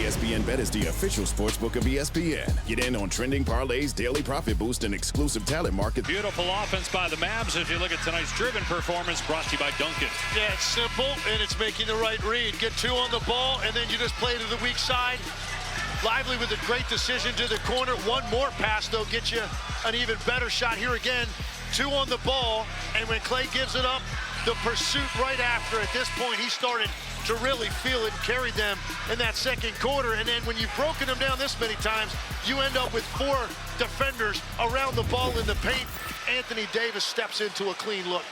ESPN Bet is the official sportsbook of ESPN. Get in on trending parlays, daily profit boost, and exclusive talent market. Beautiful offense by the Mavs. If you look at tonight's driven performance, brought to you by Duncan. Yeah, it's simple, and it's making the right read. Get 2 on the ball, and then you just play to the weak side. Lively with a great decision to the corner. 1 more pass, though, gets you an even better shot. Here again, 2 on the ball, and when Clay gives it up, the pursuit right after. At this point, he started to really feel it and carried them in that second quarter. And then when you've broken them down this many times, you end up with 4 defenders around the ball in the paint. Anthony Davis steps into a clean look.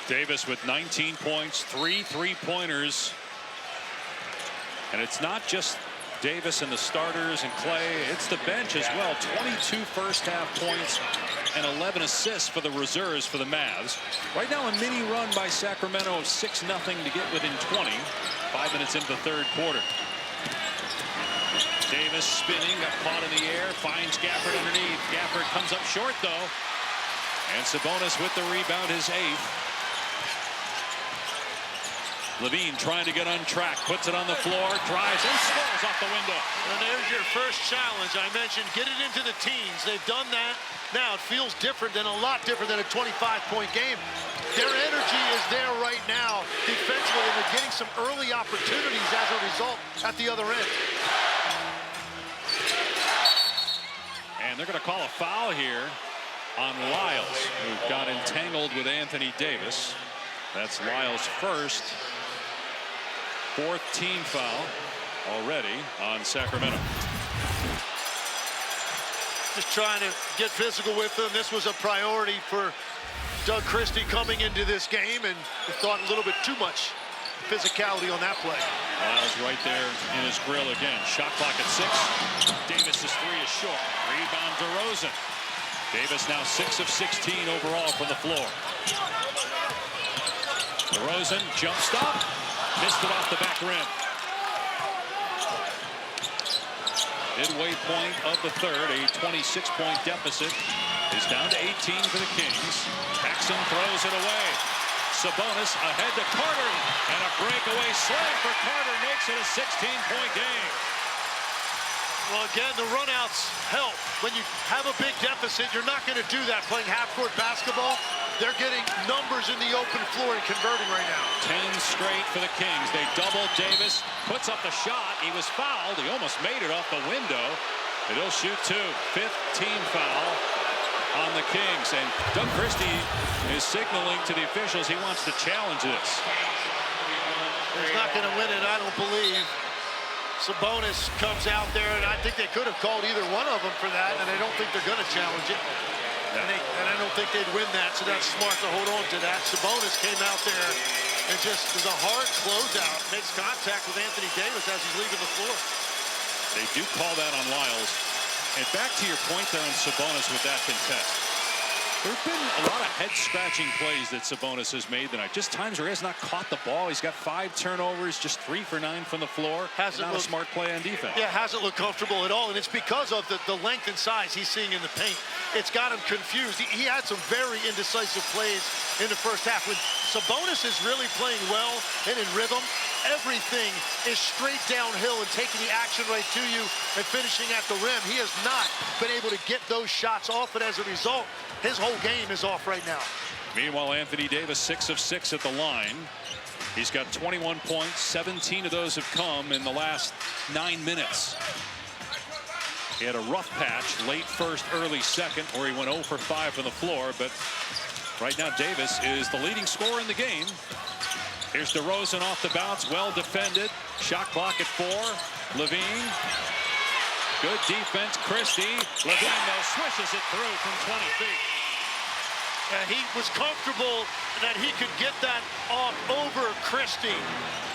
Davis with 19 points, 3 3-pointers. And it's not just Davis and the starters and Clay, it's the bench as well. 22 first half points and 11 assists for the reserves for the Mavs. Right now a mini run by Sacramento of 6-0 to get within 20. 5 minutes into the third quarter. Davis spinning, got caught in the air, finds Gafford underneath. Gafford comes up short though. And Sabonis with the rebound, his 8th. Levine trying to get on track, puts it on the floor, drives and scores off the window. And there's your first challenge. I mentioned get it into the teens. They've done that. Now it feels different than a lot different than a 25-point game. Their energy is there right now defensively, and they're getting some early opportunities as a result at the other end. And they're going to call a foul here on Lyles, who got entangled with Anthony Davis. That's Lyles' first. 4th team foul already on Sacramento. Just trying to get physical with them. This was a priority for Doug Christie coming into this game, and thought a little bit too much physicality on that play. Lyles right there in his grill again. Shot clock at 6. Davis's 3 is short. Rebound DeRozan. Davis now 6 of 16 overall from the floor. DeRozan jump stop. Missed it off the back rim. Midway point of the third, a 26-point deficit is down to 18 for the Kings. Paxson throws it away. Sabonis ahead to Carter, and a breakaway slam for Carter makes it a 16-point game. Well, again, the runouts help. When you have a big deficit, you're not going to do that playing half-court basketball. They're getting numbers in the open floor and converting right now. 10 straight for the Kings. They double Davis, puts up the shot. He was fouled. He almost made it off the window. But he'll shoot 2. 5th team foul on the Kings. And Doug Christie is signaling to the officials he wants to challenge this. He's not going to win it, I don't believe. Sabonis comes out there, and I think they could have called either one of them for that, and I don't think they're going to challenge it. And I don't think they'd win that, so that's smart to hold on to that. Sabonis came out there and just was a hard closeout. Makes contact with Anthony Davis as he's leaving the floor. They do call that on Lyles. And back to your point there on Sabonis with that contest. There have been a lot of head-scratching plays that Sabonis has made tonight. Just times where he has not caught the ball. He's got 5 turnovers, just 3 for 9 from the floor. Not a smart play on defense. Yeah, hasn't looked comfortable at all, and it's because of the length and size he's seeing in the paint. It's got him confused. He had some very indecisive plays in the first half. When Sabonis is really playing well and in rhythm, everything is straight downhill and taking the action right to you and finishing at the rim. He has not been able to get those shots off, and as a result, his whole game is off right now. Meanwhile, Anthony Davis 6 of 6 at the line. He's got 21 points. 17 of those have come in the last 9 minutes. He had a rough patch, late first, early second, where he went 0 for 5 from the floor. But right now, Davis is the leading scorer in the game. Here's DeRozan off the bounce, well defended. Shot clock at 4. Levine. Good defense, Christie. Levine, though, swishes it through from 20 feet. And he was comfortable that he could get that off over Christie.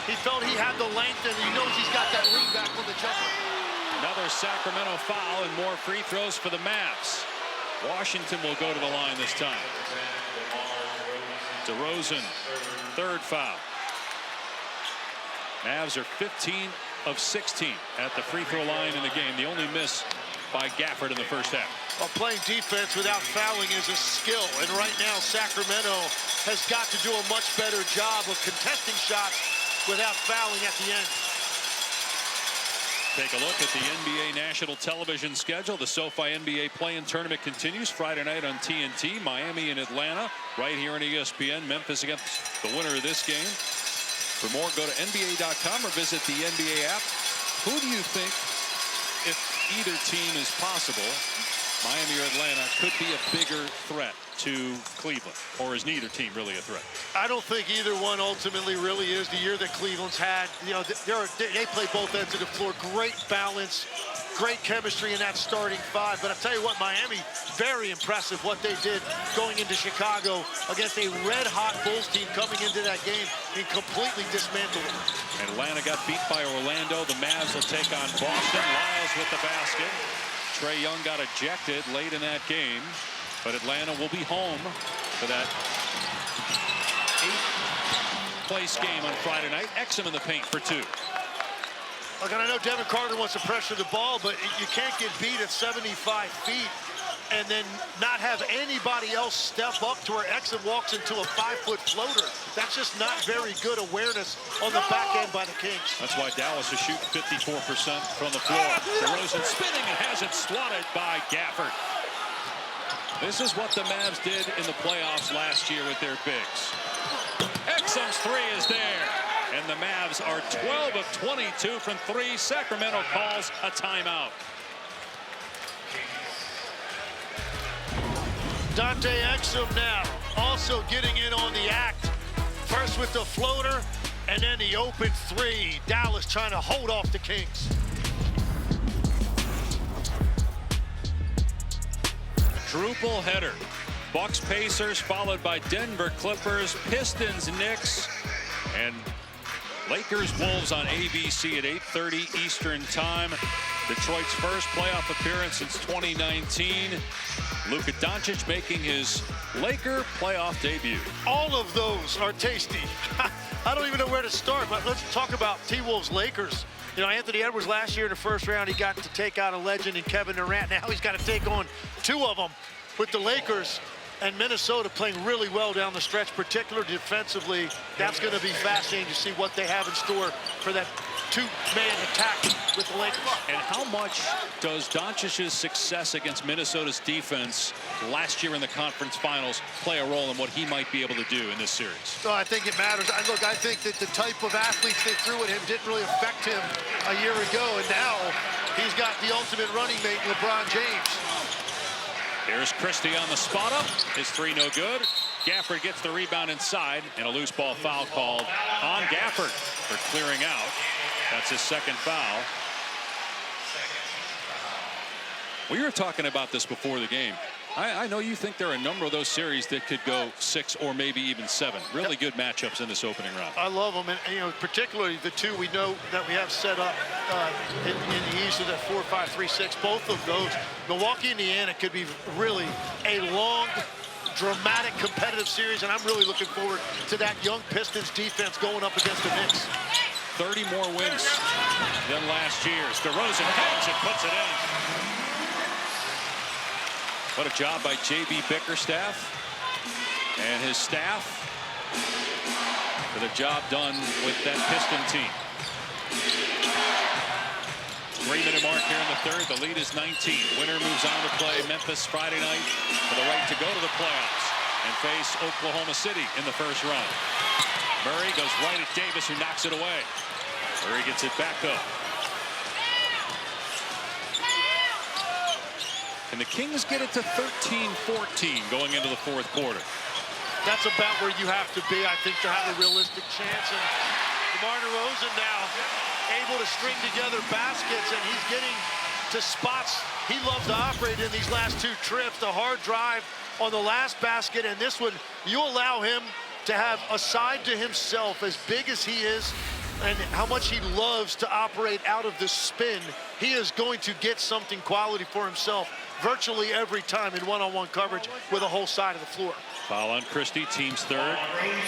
He felt he had the length, and he knows he's got that lean back on the jumper. Another Sacramento foul and more free throws for the Mavs. Washington will go to the line this time. DeRozan, 3rd foul. Mavs are 15 of 16 at the free throw line in the game. The only miss by Gafford in the first half. Well, playing defense without fouling is a skill, and right now Sacramento has got to do a much better job of contesting shots without fouling at the end. Take a look at the NBA national television schedule. The SoFi NBA play-in tournament continues Friday night on TNT. Miami and Atlanta right here on ESPN. Memphis against the winner of this game. For more, go to NBA.com or visit the NBA app. Who do you think, if either team is possible, Miami or Atlanta, could be a bigger threat to Cleveland? Or is neither team really a threat? I don't think either one ultimately really is. The year that Cleveland's had, you know, they play both ends of the floor. Great balance, great chemistry in that starting 5. But I tell you what, Miami, very impressive what they did going into Chicago against a red-hot Bulls team coming into that game and completely dismantled them. Atlanta got beat by Orlando. The Mavs will take on Boston. Lyles with the basket. Trae Young got ejected late in that game, but Atlanta will be home for that 8th-place game on Friday night. Exum in the paint for 2. Look, and I know Devin Carter wants to pressure the ball, but you can't get beat at 75 feet and then not have anybody else step up to where Exum walks into a 5-foot floater. That's just not very good awareness on the back end by the Kings. That's why Dallas is shooting 54% from the floor. DeRozan spinning and has it swatted by Gafford. This is what the Mavs did in the playoffs last year with their bigs. Exum's three is there. And the Mavs are 12 of 22 from three. Sacramento calls a timeout. Dante Exum now also getting in on the act. First with the floater and then the open three. Dallas trying to hold off the Kings. Quadruple header. Bucks Pacers followed by Denver Clippers, Pistons Knicks, and Lakers Wolves on ABC at 8:30 Eastern Time. Detroit's first playoff appearance since 2019. Luka Doncic making his Laker playoff debut. All of those are tasty. I don't even know where to start, but let's talk about T-Wolves Lakers. You know, Anthony Edwards last year in the first round, he got to take out a legend in Kevin Durant. Now he's got to take on two of them with the Lakers and Minnesota playing really well down the stretch, particularly defensively. That's going to be fascinating to see what they have in store for that two-man attack with the Lakers. And how much does Doncic's success against Minnesota's defense last year in the conference finals play a role in what he might be able to do in this series? So I think it matters. Look, I think that the type of athletes they threw at him didn't really affect him a year ago, and now he's got the ultimate running mate, LeBron James. Here's Christie on the spot up. His three no good. Gafford gets the rebound inside, and a loose ball foul called on Gafford for clearing out. That's his second foul. We were talking about this before the game. I know you think there are a number of those series that could go 6 or maybe even 7. Really good matchups in this opening round. I love them, and you know, particularly the two we know that we have set up in the East of that 4-5-3-6. Both of those, Milwaukee, Indiana, could be really a long, dramatic, competitive series, and I'm really looking forward to that young Pistons defense going up against the Knicks. 30 more wins than last year's. DeRozan hangs and puts it in. What a job by J.B. Bickerstaff and his staff for the job done with that Piston team. 3-minute mark here in the third. The lead is 19. Winner moves on to play Memphis Friday night for the right to go to the playoffs and face Oklahoma City in the first round. Murray goes right at Davis, who knocks it away. Murray gets it back up. And the Kings get it to 13-14 going into the fourth quarter. That's about where you have to be, I think, to have a realistic chance. And DeMar DeRozan now able to string together baskets, and he's getting to spots he loves to operate in these last two trips. The hard drive on the last basket, and this one, you allow him to have a side to himself as big as he is and how much he loves to operate out of the spin. He is going to get something quality for himself virtually every time in one-on-one coverage with a whole side of the floor. Foul on Christie, team's third.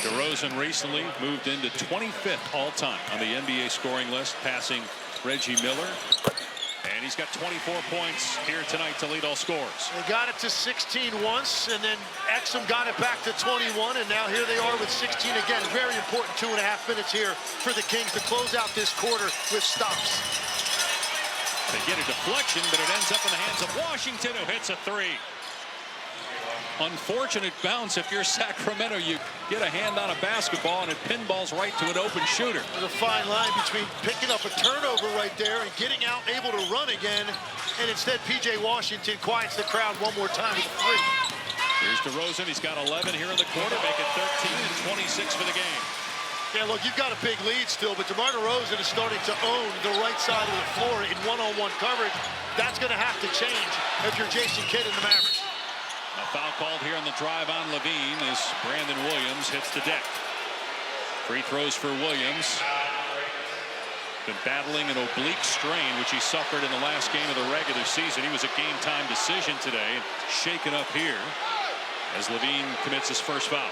DeRozan recently moved into 25th all-time on the NBA scoring list, passing Reggie Miller. And he's got 24 points here tonight to lead all scores. They got it to 16 once, and then Exum got it back to 21, and now here they are with 16 again. Very important 2.5 minutes here for the Kings to close out this quarter with stops. They get a deflection, but it ends up in the hands of Washington, who hits a three. Unfortunate bounce. If you're Sacramento, you get a hand on a basketball and it pinballs right to an open shooter. There's a fine line between picking up a turnover right there and getting out able to run again. And instead, P.J. Washington quiets the crowd one more time with a three. Here's DeRozan. He's got 11 here in the quarter, make it 13 and 26 for the game. Yeah, look, you've got a big lead still, but DeMar DeRozan is starting to own the right side of the floor in one-on-one coverage. That's going to have to change if you're Jason Kidd and the Mavericks. A foul called here on the drive on Levine as Brandon Williams hits the deck. Free throws for Williams. Been battling an oblique strain, which he suffered in the last game of the regular season. He was a game-time decision today, shaken up here as Levine commits his first foul.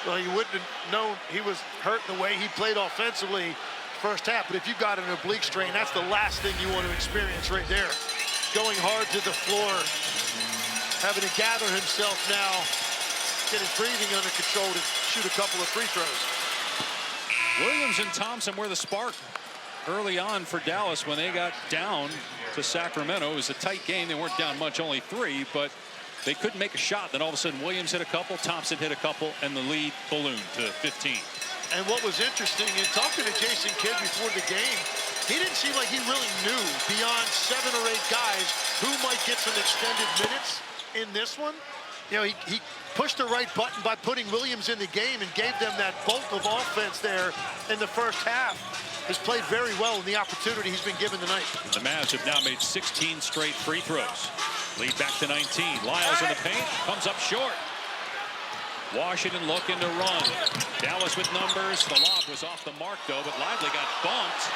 Well, you wouldn't have known he was hurt the way he played offensively first half. But if you got an oblique strain, that's the last thing you want to experience right there. Going hard to the floor, having to gather himself now, get his breathing under control to shoot a couple of free throws. Williams and Thompson were the spark early on for Dallas when they got down to Sacramento. It was a tight game. They weren't down much, only 3, but they couldn't make a shot. Then all of a sudden, Williams hit a couple, Thompson hit a couple, and the lead ballooned to 15. And what was interesting, in talking to Jason Kidd before the game, he didn't seem like he really knew beyond 7 or 8 guys who might get some extended minutes in this one. You know, he pushed the right button by putting Williams in the game and gave them that bulk of offense there in the first half. Has played very well in the opportunity he's been given tonight. The Mavs have now made 16 straight free throws. Lead back to 19. Lyles in the paint, comes up short. Washington looking to run. Dallas with numbers. The lob was off the mark, though, but Lively got bumped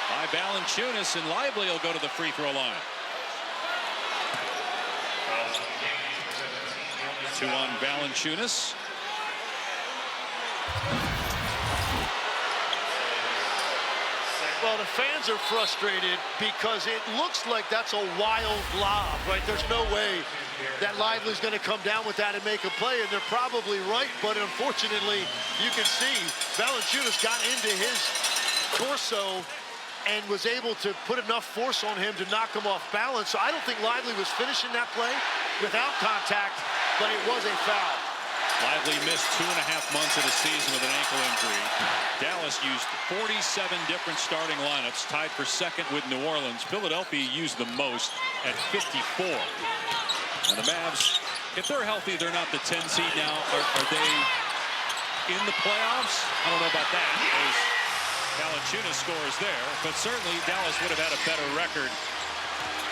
by Valanciunas, and Lively will go to the free throw line. 2 on Valanciunas. Well, the fans are frustrated because it looks like that's a wild lob, right? There's no way that Lively's going to come down with that and make a play, and they're probably right, but unfortunately, you can see Valanciunas got into his torso and was able to put enough force on him to knock him off balance. So I don't think Lively was finishing that play without contact, but it was a foul. Lively missed 2.5 months of the season with an ankle injury. Dallas used 47 different starting lineups, tied for second with New Orleans. Philadelphia used the most at 54. And the Mavs, if they're healthy, they're not the 10 seed now. Are they in the playoffs? I don't know about that, as Valanciunas scores there. But certainly Dallas would have had a better record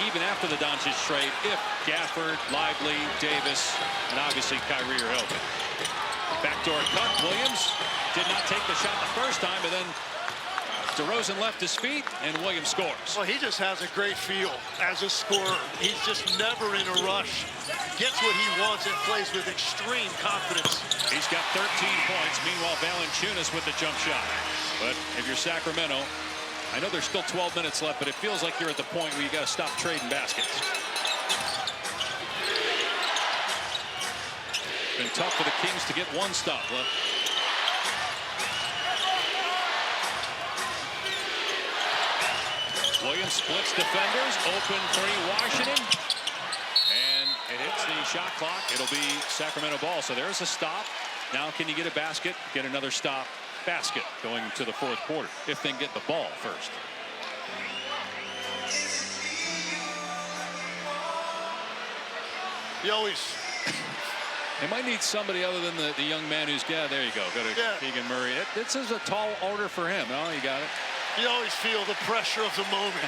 even after the Doncic trade if Gafford, Lively, Davis, and obviously Kyrie are healthy. Backdoor cut. Williams did not take the shot the first time, but then DeRozan left his feet, and Williams scores. Well, he just has a great feel as a scorer. He's just never in a rush. Gets what he wants and plays with extreme confidence. He's got 13 points. Meanwhile, Valanciunas with the jump shot. But if you're Sacramento, I know there's still 12 minutes left, but it feels like you're at the point where you got to stop trading baskets. Been tough for the Kings to get one stop left. Williams splits defenders. Open 3, Washington. And it hits the shot clock. It'll be Sacramento ball. So there's a stop. Now can you get a basket? Get another stop. Basket going to the fourth quarter if they can get the ball first. You always. They might need somebody other than the young man who's there you go. Go to Keegan Murray. This is a tall order for him. Oh, you got it. You always feel the pressure of the moment,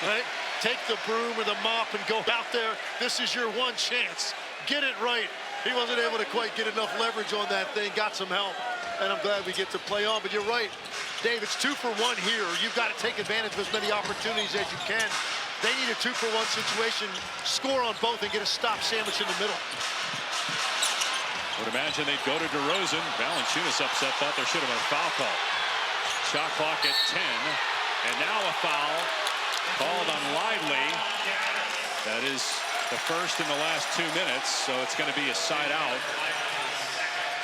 right? Take the broom or the mop and go out there. This is your one chance. Get it right. He wasn't able to quite get enough leverage on that thing. Got some help. And I'm glad we get to play on. But you're right, Dave, it's 2 for 1 here. You've got to take advantage of as many opportunities as you can. They need a 2 for 1 situation, score on both, and get a stop sandwich in the middle. Would imagine they'd go to DeRozan. Valanciunas upset, thought there should have been a foul call. Shot clock at 10. And now a foul called on Lively. That is the first in the last 2 minutes, so it's going to be a side out.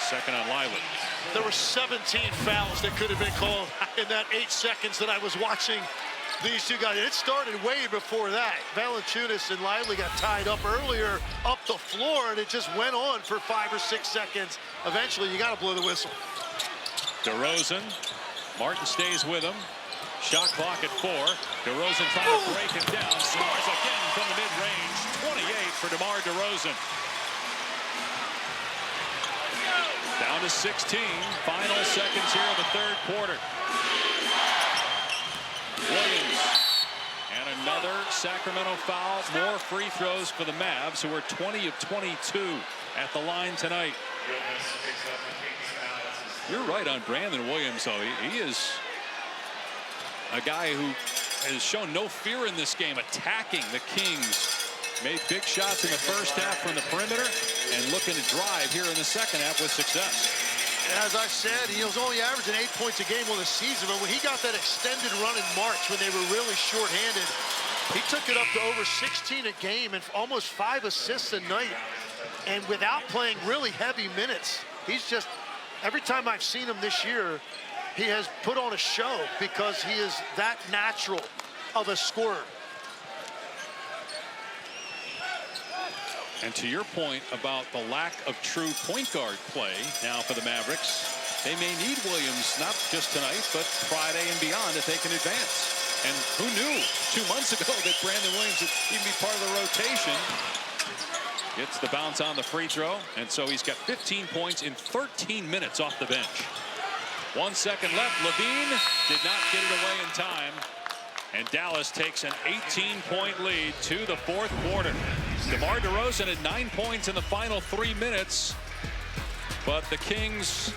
Second on Lively. There were 17 fouls that could have been called in that 8 seconds that I was watching these two guys. It started way before that. Valanciunas and Lively got tied up earlier up the floor, and it just went on for 5 or 6 seconds. Eventually, you got to blow the whistle. DeRozan. Martin stays with him. Shot clock at 4. DeRozan trying to break him down. Scores again from the mid-range. 28 for DeMar DeRozan. Down to 16. Final seconds here of the third quarter. Williams. And another Sacramento foul. More free throws for the Mavs, who are 20 of 22 at the line tonight. You're right on Brandon Williams, though. He is a guy who has shown no fear in this game, attacking the Kings. Made big shots in the first half from the perimeter and looking to drive here in the second half with success. As I said, he was only averaging 8 points a game on the season, but when he got that extended run in March when they were really shorthanded, he took it up to over 16 a game and almost 5 assists a night. And without playing really heavy minutes, he's just, every time I've seen him this year, he has put on a show because he is that natural of a scorer. And to your point about the lack of true point guard play now for the Mavericks, they may need Williams not just tonight, but Friday and beyond to take an advance. And who knew 2 months ago that Brandon Williams would even be part of the rotation? Gets the bounce on the free throw, and so he's got 15 points in 13 minutes off the bench. 1 second left. Levine did not get it away in time. And Dallas takes an 18-point lead to the fourth quarter. DeMar DeRozan at 9 points in the final 3 minutes. But the Kings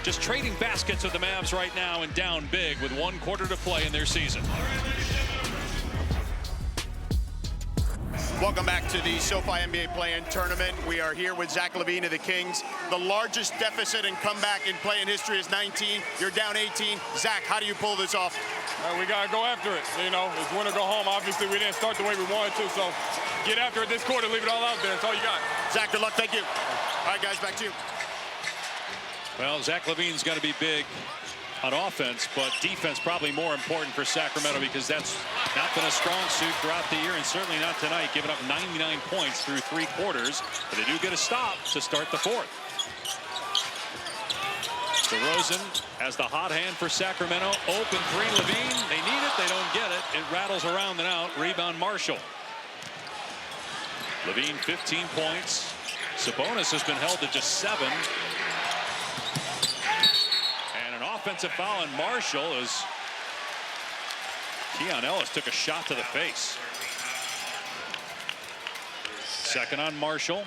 just trading baskets with the Mavs right now and down big with 1 quarter to play in their season. Welcome back to the SoFi NBA Play-In Tournament. We are here with Zach LaVine of the Kings. The largest deficit and comeback in play-in history is 19. You're down 18. Zach, how do you pull this off? We got to go after it. You know, it's win or go home. Obviously, we didn't start the way we wanted to, so get after it this quarter. Leave it all out there. That's all you got. Zach, good luck. Thank you. All right, guys, back to you. Well, Zach LaVine's got to be big on offense, but defense probably more important for Sacramento because that's not been a strong suit throughout the year, and certainly not tonight, giving up 99 points through 3 quarters. But they do get a stop to start the fourth. DeRozan has the hot hand for Sacramento. Open three, LaVine. They need it. They don't get it. It rattles around and out. Rebound, Marshall. LaVine, 15 points. Sabonis has been held to just 7. And an offensive foul on Marshall as Keon Ellis took a shot to the face. Second on Marshall.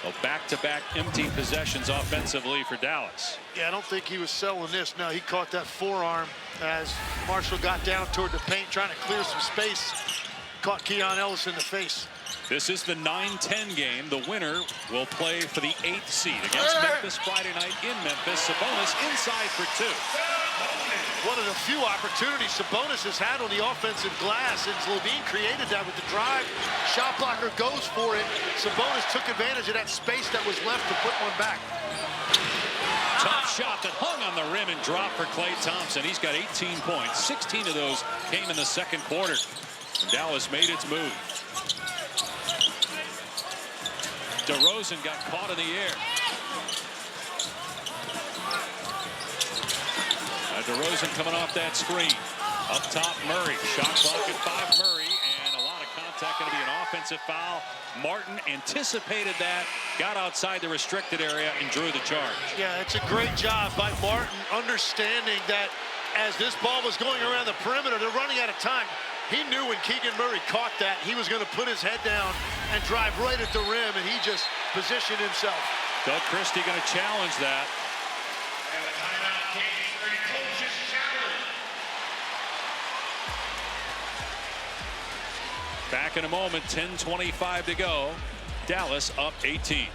So back-to-back empty possessions offensively for Dallas. Yeah, I don't think he was selling this. No, he caught that forearm as Marshall got down toward the paint, trying to clear some space. Caught Keon Ellis in the face. This is the 9-10 game. The winner will play for the 8th seed against Memphis Friday night in Memphis. Sabonis inside for 2. One of the few opportunities Sabonis has had on the offensive glass, and LaVine created that with the drive. Shot blocker goes for it. Sabonis took advantage of that space that was left to put one back. Tough shot that hung on the rim and dropped for Klay Thompson. He's got 18 points. 16 of those came in the second quarter. And Dallas made its move. DeRozan got caught in the air. DeRozan coming off that screen. Up top, Murray. Shot clock at 5, Murray. And a lot of contact, going to be an offensive foul. Martin anticipated that, got outside the restricted area, and drew the charge. Yeah, it's a great job by Martin, understanding that as this ball was going around the perimeter, they're running out of time. He knew when Keegan Murray caught that, he was going to put his head down and drive right at the rim, and he just positioned himself. Doug Christie going to challenge that. Back in a moment, 10:25 to go. Dallas up 18.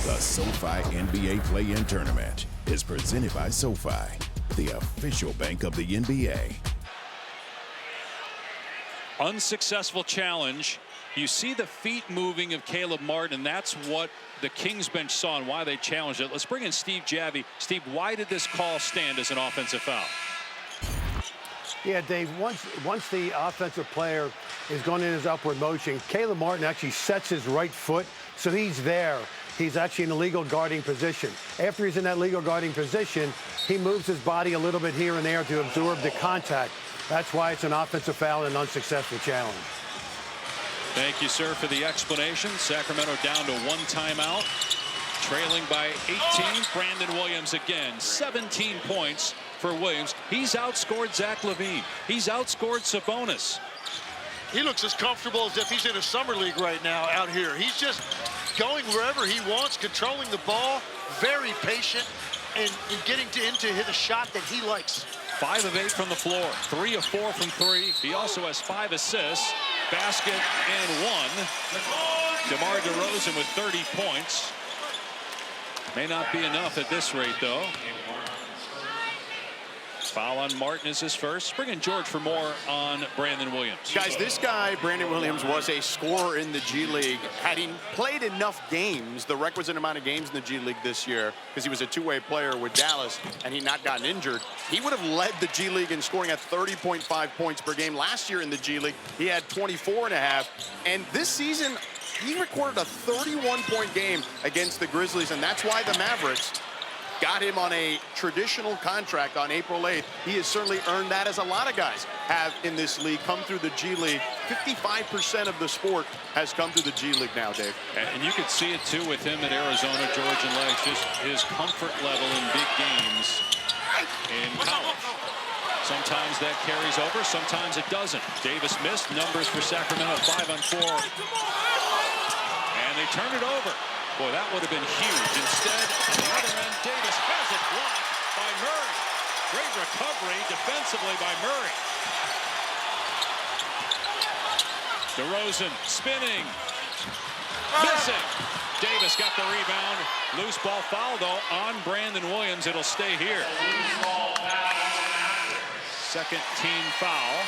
The SoFi NBA Play-In Tournament is presented by SoFi, the official bank of the NBA. Unsuccessful challenge. You see the feet moving of Caleb Martin. That's what the Kings bench saw and why they challenged it. Let's bring in Steve Javie. Steve, why did this call stand as an offensive foul? Yeah, Dave, once the offensive player is going in his upward motion, Caleb Martin actually sets his right foot, so he's there. He's actually in a legal guarding position. After he's in that legal guarding position, he moves his body a little bit here and there to absorb the contact. That's why it's an offensive foul and an unsuccessful challenge. Thank you, sir, for the explanation. Sacramento down to 1 timeout. Trailing by 18. Brandon Williams again. 17 points for Williams. He's outscored Zach LaVine. He's outscored Sabonis. He looks as comfortable as if he's in a summer league right now out here. He's just going wherever he wants, controlling the ball, very patient, and getting into hit a shot that he likes. 5 of 8 from the floor. 3 of 4 from 3. He also has 5 assists. Basket and 1. DeMar DeRozan with 30 points. May not be enough at this rate, though. Foul on Martin is his first. Bring in George for more on Brandon Williams. Guys, this guy, Brandon Williams, was a scorer in the G League. Had he played enough games, the requisite amount of games in the G League this year, because he was a two-way player with Dallas and he not gotten injured, he would have led the G League in scoring at 30.5 points per game. Last year in the G League, he had 24.5. And this season, he recorded a 31-point game against the Grizzlies, and that's why the Mavericks got him on a traditional contract on April 8th. He has certainly earned that, as a lot of guys have in this league, come through the G League. 55% of the sport has come through the G League now, Dave. And you could see it, too, with him at Arizona, George and Legs, just his comfort level in big games in college. Sometimes that carries over, sometimes it doesn't. Davis missed. Numbers for Sacramento, 5 on 4. And they turn it over. Boy, that would have been huge. Instead, on the other end, Davis has it blocked by Murray. Great recovery defensively by Murray. DeRozan spinning. Missing. Davis got the rebound. Loose ball foul, though, on Brandon Williams. It'll stay here. Second team foul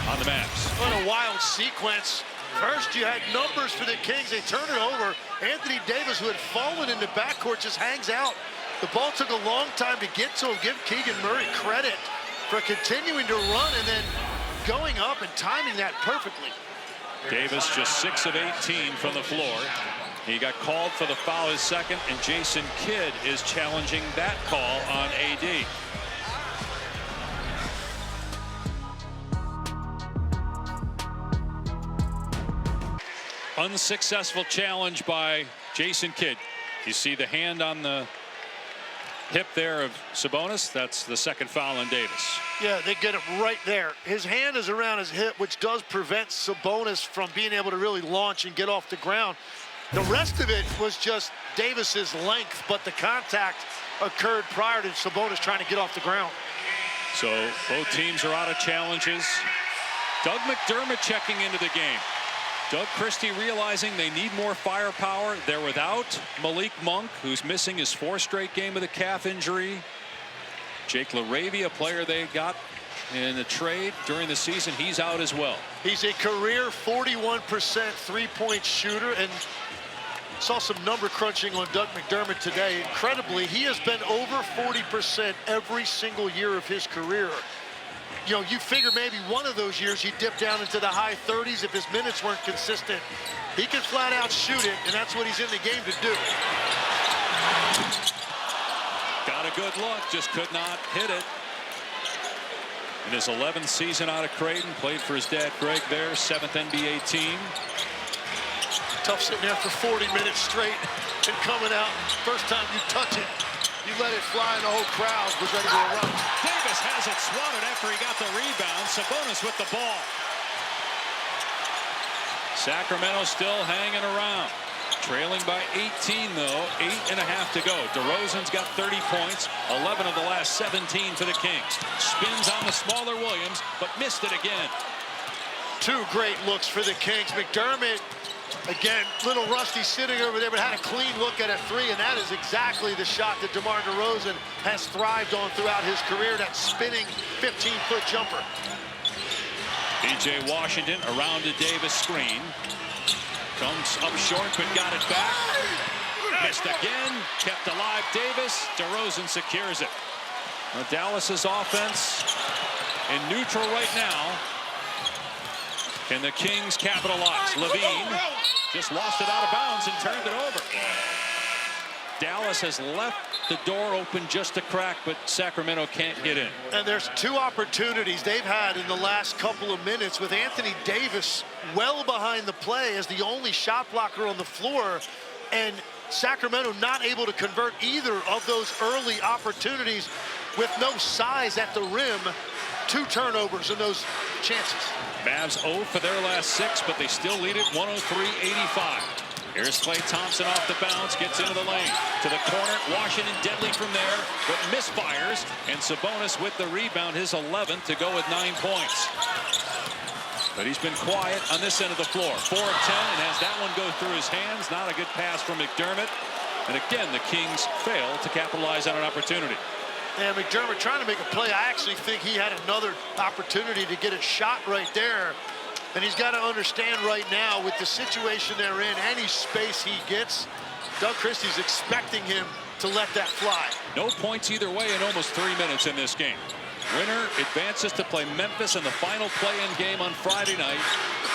on the Mavs. What a wild sequence. First, you had numbers for the Kings. They turn it over. Anthony Davis, who had fallen into backcourt, just hangs out. The ball took a long time to get to him. Give Keegan Murray credit for continuing to run and then going up and timing that perfectly. Davis just 6 of 18 from the floor. He got called for the foul, his second, and Jason Kidd is challenging that call on AD. Unsuccessful challenge by Jason Kidd. You see the hand on the hip there of Sabonis. That's the second foul on Davis. Yeah, they get it right there. His hand is around his hip, which does prevent Sabonis from being able to really launch and get off the ground. The rest of it was just Davis's length, but the contact occurred prior to Sabonis trying to get off the ground. So both teams are out of challenges. Doug McDermott checking into the game. Doug Christie realizing they need more firepower. They're without Malik Monk, who's missing his 4th straight game with a calf injury. Jake LaRavia, a player they got in a trade during the season, he's out as well. He's a career 41% three-point shooter, and saw some number crunching on Doug McDermott today. Incredibly, he has been over 40% every single year of his career. You know, you figure maybe one of those years he dipped down into the high 30s if his minutes weren't consistent. He can flat out shoot it, and that's what he's in the game to do. Got a good look, just could not hit it. In his 11th season out of Creighton, played for his dad Greg there, 7th NBA team. Tough sitting there for 40 minutes straight and coming out. First time you touch it, you let it fly, and the whole crowd was ready to run. Davis has it swatted after he got the rebound. Sabonis with the ball. Sacramento still hanging around. Trailing by 18, though. 8.5 to go. DeRozan's got 30 points. 11 of the last 17 for the Kings. Spins on the smaller Williams, but missed it again. 2 great looks for the Kings. McDermott, again, little rusty sitting over there, but had a clean look at a 3, and that is exactly the shot that DeMar DeRozan has thrived on throughout his career, that spinning 15-foot jumper. P.J. Washington around the Davis screen. Comes up short, but got it back. Missed again, kept alive Davis. DeRozan secures it. Now Dallas's offense in neutral right now. Can the Kings capitalize? Levine just lost it out of bounds and turned it over. Dallas has left the door open just a crack, but Sacramento can't get in. And there's 2 opportunities they've had in the last couple of minutes with Anthony Davis well behind the play as the only shot blocker on the floor, and Sacramento not able to convert either of those early opportunities with no size at the rim. 2 turnovers in those chances. Mavs 0 for their last 6, but they still lead it 103-85. Here's Klay Thompson off the bounce, gets into the lane. To the corner, Washington deadly from there, but misfires. And Sabonis with the rebound, his 11th to go with 9 points. But he's been quiet on this end of the floor. 4 of 10, and has that one go through his hands. Not a good pass from McDermott. And again, the Kings fail to capitalize on an opportunity. And McDermott trying to make a play. I actually think he had another opportunity to get a shot right there. And he's got to understand right now with the situation they're in, any space he gets, Doug Christie's expecting him to let that fly. No points either way in almost 3 minutes in this game. Winner advances to play Memphis in the final play-in game on Friday night.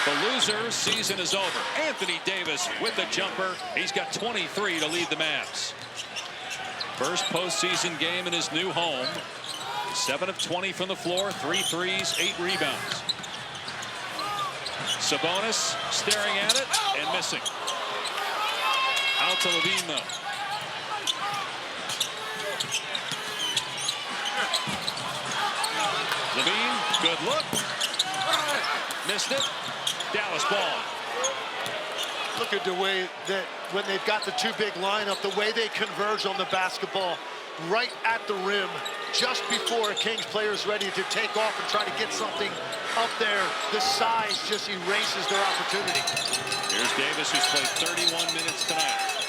The loser, season is over. Anthony Davis with the jumper. He's got 23 to lead the Mavs. First postseason game in his new home. 7 of 20 from the floor, 3 threes, 8 rebounds. Sabonis staring at it and missing. Out to Levine, though. Levine, good look. Missed it. Dallas ball. Look at the way that when they've got the two big lineup, the way they converge on the basketball right at the rim just before a Kings player is ready to take off and try to get something up there. The size just erases their opportunity. Here's Davis, who's played 31 minutes tonight.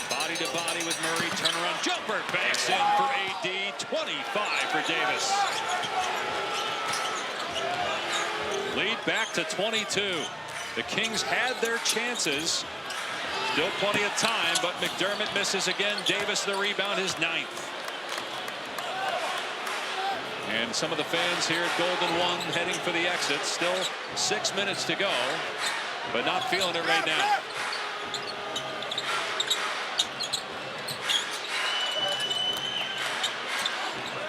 Body to body with Murray. Turnaround jumper. Banks in for AD. 25 for Davis. Lead back to 22. The Kings had their chances. Still plenty of time, but McDermott misses again. Davis the rebound, his 9th. And some of the fans here at Golden 1 heading for the exit. Still 6 minutes to go, but not feeling it right now.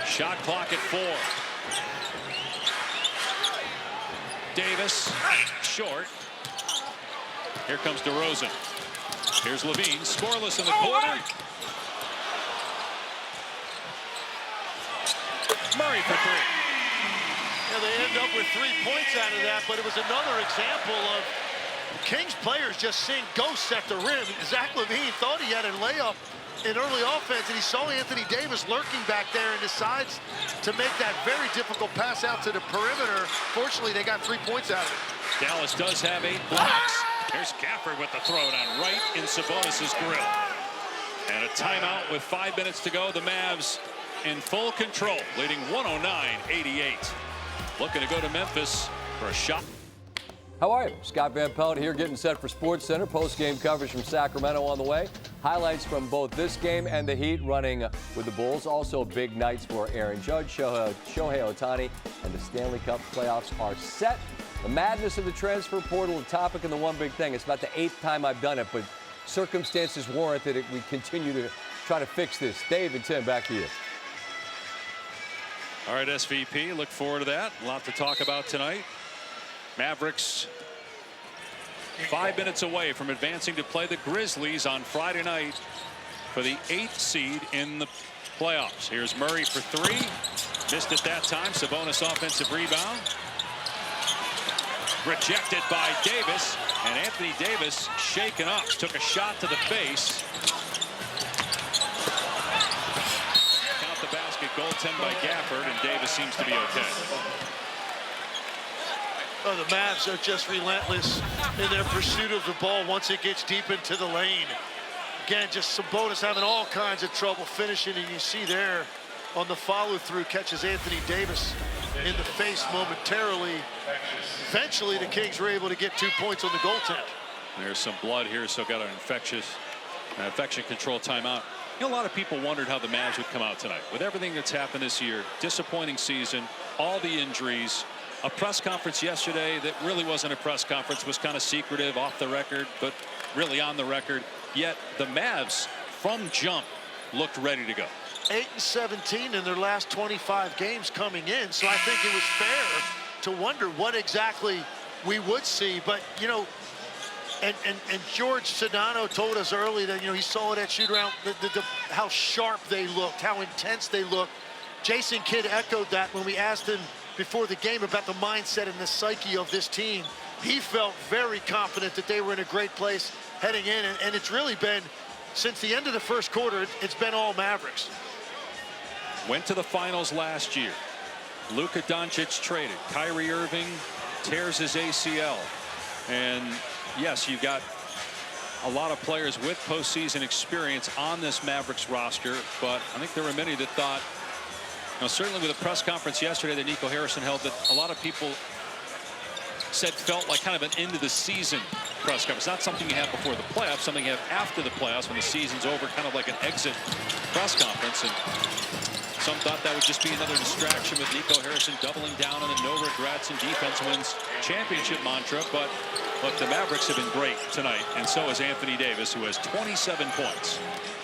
Shot clock at 4. Davis, short. Here comes DeRozan. Here's Levine, scoreless in the quarter. Murray for 3. Yeah, they end up with 3 points out of that, but it was another example of Kings players just seeing ghosts at the rim. Zach LaVine thought he had a layup in early offense, and he saw Anthony Davis lurking back there and decides to make that very difficult pass out to the perimeter. Fortunately, they got 3 points out of it. Dallas does have 8 blocks. Here's Gafford with the throwdown right in Sabonis' grill. And a timeout with 5 minutes to go. The Mavs in full control, leading 109-88. Looking to go to Memphis for a shot. How are you? Scott Van Pelt here, getting set for SportsCenter. Post-game coverage from Sacramento on the way. Highlights from both this game and the Heat running with the Bulls. Also big nights for Aaron Judge, Shohei Ohtani, and the Stanley Cup playoffs are set. The madness of the transfer portal, a topic, and the one big thing. It's about the 8th time I've done it, but circumstances warrant that we continue to try to fix this. Dave and Tim, back to you. All right, SVP, look forward to that. A lot to talk about tonight. Mavericks 5 minutes away from advancing to play the Grizzlies on Friday night for the 8th seed in the playoffs. Here's Murray for 3. Missed it that time. Sabonis offensive rebound. Rejected by Davis. And Anthony Davis shaken up. Took a shot to the face. Count the basket. Goaltend by Gafford. And Davis seems to be okay. Oh, the Mavs are just relentless in their pursuit of the ball once it gets deep into the lane. Again, just Sabonis having all kinds of trouble finishing, and you see there on the follow-through catches Anthony Davis in the face momentarily. Eventually, the Kings were able to get 2 points on the goaltend. There's some blood here, so got an infection control timeout. You know, a lot of people wondered how the Mavs would come out tonight. With everything that's happened this year, disappointing season, all the injuries. A press conference yesterday that really wasn't a press conference, was kind of secretive, off the record, but really on the record. Yet the Mavs, from jump, looked ready to go. 8-17 in their last 25 games coming in, so I think it was fair to wonder what exactly we would see. But, you know, and George Sedano told us early that, you know, he saw that shoot around, how sharp they looked, how intense they looked. Jason Kidd echoed that when we asked him before the game about the mindset and the psyche of this team. He felt very confident that they were in a great place heading in, and it's really been, since the end of the first quarter, it's been all Mavericks. Went to the finals last year. Luka Doncic traded. Kyrie Irving tears his ACL. And yes, you got a lot of players with postseason experience on this Mavericks roster, but I think there were many that thought, certainly with the press conference yesterday that Nico Harrison held, that a lot of people said felt like kind of an end of the season press conference. Not something you have before the playoffs, something you have after the playoffs when the season's over, kind of like an exit press conference. And some thought that would just be another distraction with Nico Harrison doubling down on the no regrets and defense wins championship mantra. But look, the Mavericks have been great tonight, and so has Anthony Davis, who has 27 points.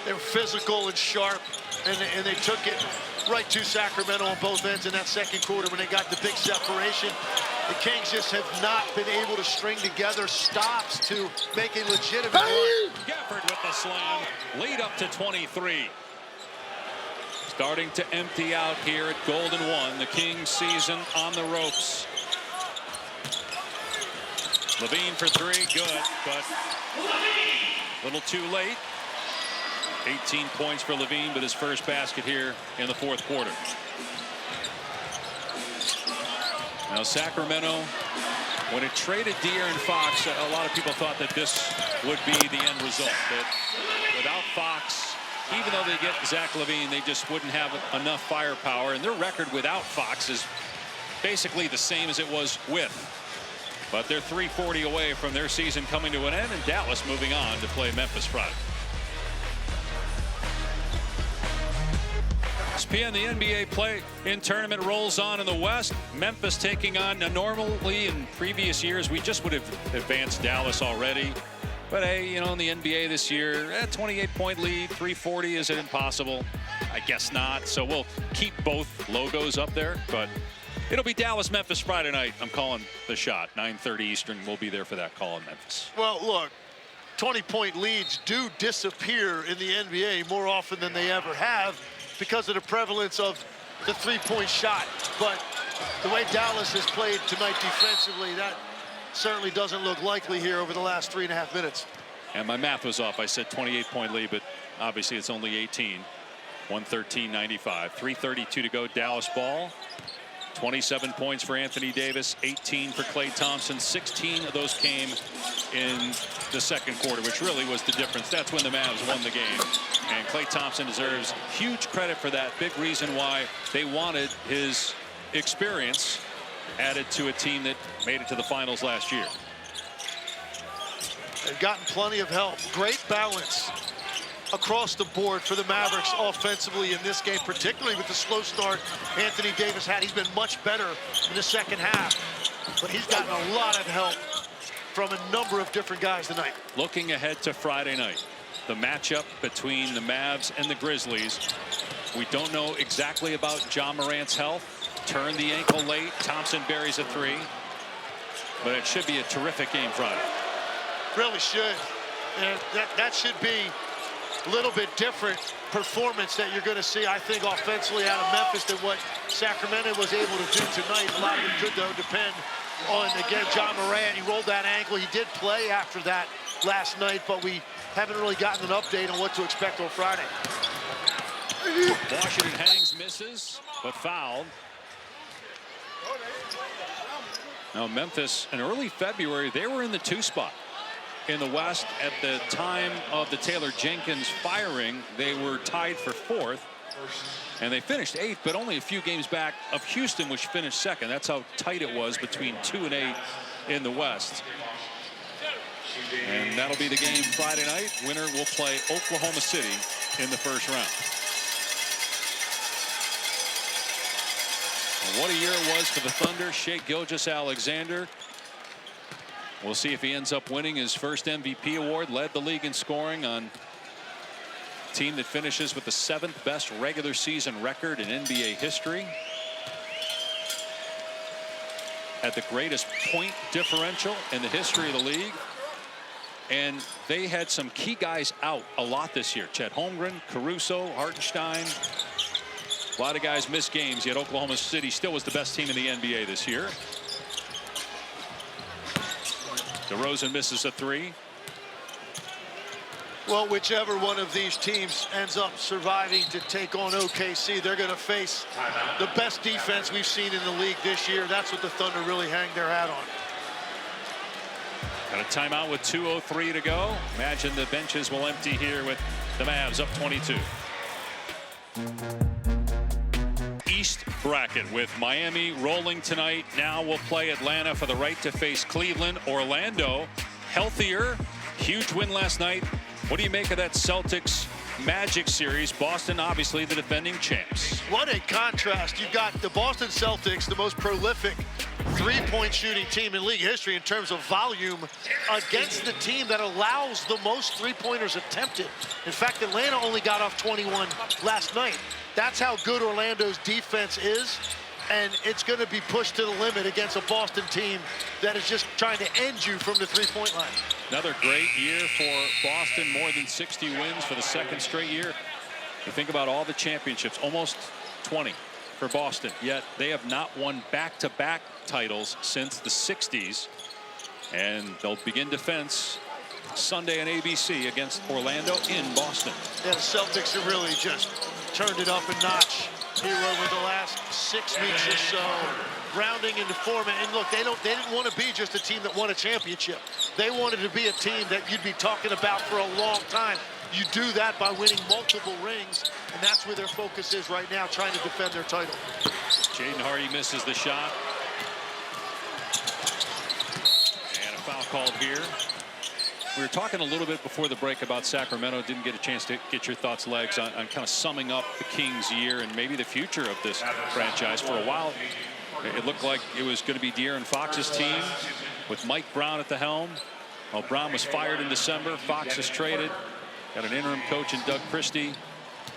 They were physical and sharp, and they took it right to Sacramento on both ends in that second quarter when they got the big separation. The Kings just have not been able to string together stops to make a legitimate run. Gafford with the slam, lead up to 23. Starting to empty out here at Golden 1. The Kings season on the ropes. Levine for three, good, but a little too late. 18 points for Levine, but his first basket here in the fourth quarter. Now Sacramento, when it traded De'Aaron Fox, a lot of people thought that this would be the end result. That without Fox, even though they get Zach LaVine, they just wouldn't have enough firepower. And their record without Fox is basically the same as it was with. But they're 340 away from their season coming to an end, and Dallas moving on to play Memphis Friday. ESPN, the NBA play-in tournament rolls on in the West. Memphis taking on, normally in previous years, we just would have advanced Dallas already. But hey, in the NBA this year, 28-point lead, 340, is it impossible? I guess not. So we'll keep both logos up there, but it'll be Dallas-Memphis Friday night. I'm calling the shot. 9:30 Eastern. We'll be there for that call in Memphis. Well, look, 20-point leads do disappear in the NBA more often than they ever have because of the prevalence of the three-point shot. But the way Dallas has played tonight defensively, that certainly doesn't look likely here over the last 3.5 minutes. And my math was off. I said 28-point lead, but obviously it's only 18. 113-95. 3:32 to go. Dallas ball. 27 points for Anthony Davis, 18 for Klay Thompson. 16 of those came in the second quarter, which really was the difference. That's when the Mavs won the game. And Klay Thompson deserves huge credit for that. Big reason why they wanted his experience added to a team that made it to the finals last year. They've gotten plenty of help. Great balance across the board for the Mavericks offensively in this game, particularly with the slow start Anthony Davis had. He's been much better in the second half, but he's gotten a lot of help from a number of different guys tonight. Looking ahead to Friday night, the matchup between the Mavs and the Grizzlies. We don't know exactly about Ja Morant's health. Turned the ankle late. Thompson buries a three, but it should be a terrific game Friday. Really should. And that should be a little bit different performance that you're going to see, I think, offensively out of Memphis than what Sacramento was able to do tonight. A lot of it could, though, depend on, again, Ja Morant. He rolled that ankle. He did play after that last night, but we haven't really gotten an update on what to expect on Friday. Washington hangs, misses, but fouled. Now, Memphis, in early February, they were in the 2 spot. In the West, at the time of the Taylor Jenkins firing, they were tied for 4th, and they finished 8th, but only a few games back of Houston, which finished 2nd. That's how tight it was between 2 and 8 in the West. And that'll be the game Friday night. Winner will play Oklahoma City in the first round. And what a year it was for the Thunder. Shai Gilgeous-Alexander. We'll see if he ends up winning his first MVP award. Led the league in scoring on a team that finishes with the 7th best regular season record in NBA history. Had the greatest point differential in the history of the league. And they had some key guys out a lot this year. Chet Holmgren, Caruso, Hartenstein. A lot of guys missed games, yet Oklahoma City still was the best team in the NBA this year. DeRozan misses a 3. Well, whichever one of these teams ends up surviving to take on OKC, they're going to face the best defense we've seen in the league this year. That's what the Thunder really hang their hat on. Got a timeout with 2:03 to go. Imagine the benches will empty here with the Mavs up 22. East bracket with Miami rolling tonight. Now we'll play Atlanta for the right to face Cleveland. Orlando healthier. Huge win last night. What do you make of that Celtics Magic series? Boston, obviously, the defending champs. What a contrast. You've got the Boston Celtics, the most prolific three-point shooting team in league history in terms of volume, against the team that allows the most three-pointers attempted. In fact, Atlanta only got off 21 last night. That's how good Orlando's defense is, and it's going to be pushed to the limit against a Boston team that is just trying to end you from the three-point line. Another great year for Boston, more than 60 wins for the second straight year. You think about all the championships, almost 20 for Boston, yet they have not won back-to-back titles since the 60s. And they'll begin defense Sunday on ABC against Orlando in Boston. Yeah, the Celtics have really just turned it up a notch here over the last 6 weeks or so, rounding into form. And look, they didn't want to be just a team that won a championship. They wanted to be a team that you'd be talking about for a long time. You do that by winning multiple rings, and that's where their focus is right now, trying to defend their title. Jaden Hardy misses the shot. And a foul called here. We were talking a little bit before the break about Sacramento. Didn't get a chance to get your thoughts, Legs, on kind of summing up the Kings' year and maybe the future of this franchise. For a while, it looked like it was going to be De'Aaron Fox's team with Mike Brown at the helm. Well, Brown was fired in December. Fox is traded. Got an interim coach in Doug Christie,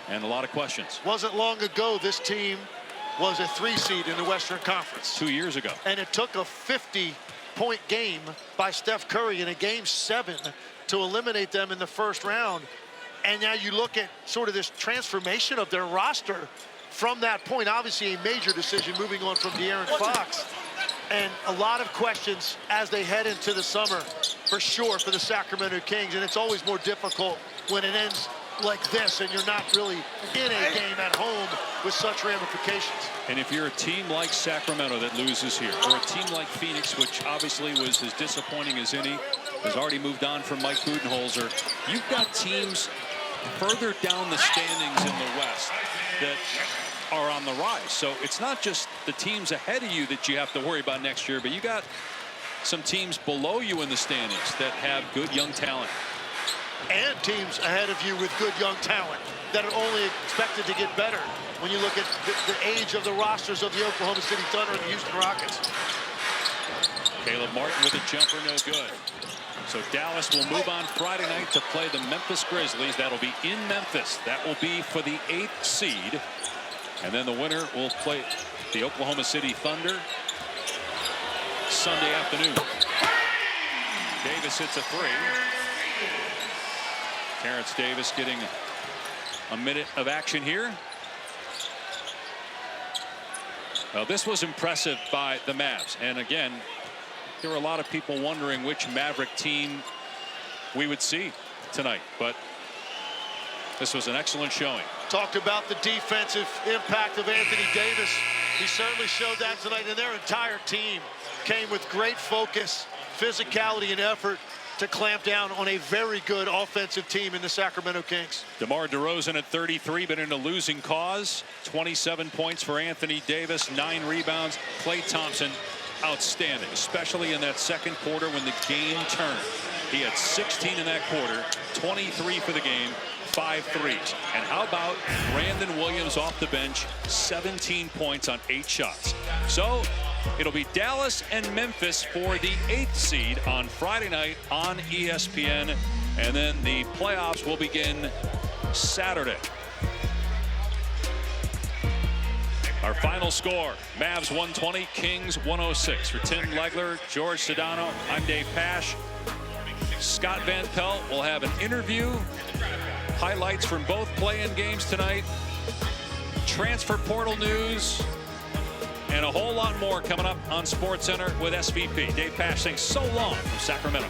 and a lot of questions. Wasn't long ago this team was a 3 seed in the Western Conference. 2 years ago. And it took a 50-point game by Steph Curry in a game 7 to eliminate them in the first round. And now you look at sort of this transformation of their roster from that point. Obviously a major decision moving on from De'Aaron Fox. And a lot of questions as they head into the summer, for sure, for the Sacramento Kings. And it's always more difficult when it ends like this and you're not really in a game at home with such ramifications. And if you're a team like Sacramento that loses here, or a team like Phoenix, which obviously was as disappointing as any, has already moved on from Mike Budenholzer, you've got teams further down the standings in the West that are on the rise. So it's not just the teams ahead of you that you have to worry about next year, but you got some teams below you in the standings that have good young talent. And teams ahead of you with good young talent that are only expected to get better when you look at the age of the rosters of the Oklahoma City Thunder and the Houston Rockets. Caleb Martin with a jumper, no good. So Dallas will move on Friday night to play the Memphis Grizzlies. That'll be in Memphis. That will be for the 8th seed. And then the winner will play the Oklahoma City Thunder Sunday afternoon. Davis hits a 3. Terrence Davis getting a minute of action here. Well, this was impressive by the Mavs. And again, there were a lot of people wondering which Maverick team we would see tonight. But this was an excellent showing. Talked about the defensive impact of Anthony Davis. He certainly showed that tonight, and their entire team came with great focus, physicality, and effort to clamp down on a very good offensive team in the Sacramento Kings. DeMar DeRozan at 33, but in a losing cause. 27 points for Anthony Davis, 9 rebounds. Klay Thompson, outstanding, especially in that second quarter when the game turned. He had 16 in that quarter, 23 for the game, 5 threes. And how about Brandon Williams off the bench, 17 points on 8 shots. So it'll be Dallas and Memphis for the 8th seed on Friday night on ESPN. And then the playoffs will begin Saturday. Our final score, Mavs 120, Kings 106. For Tim Legler, George Sedano, I'm Dave Pasch. Scott Van Pelt will have an interview, highlights from both play-in games tonight, transfer portal news, and a whole lot more coming up on SportsCenter with SVP. Dave Pasch saying so long from Sacramento.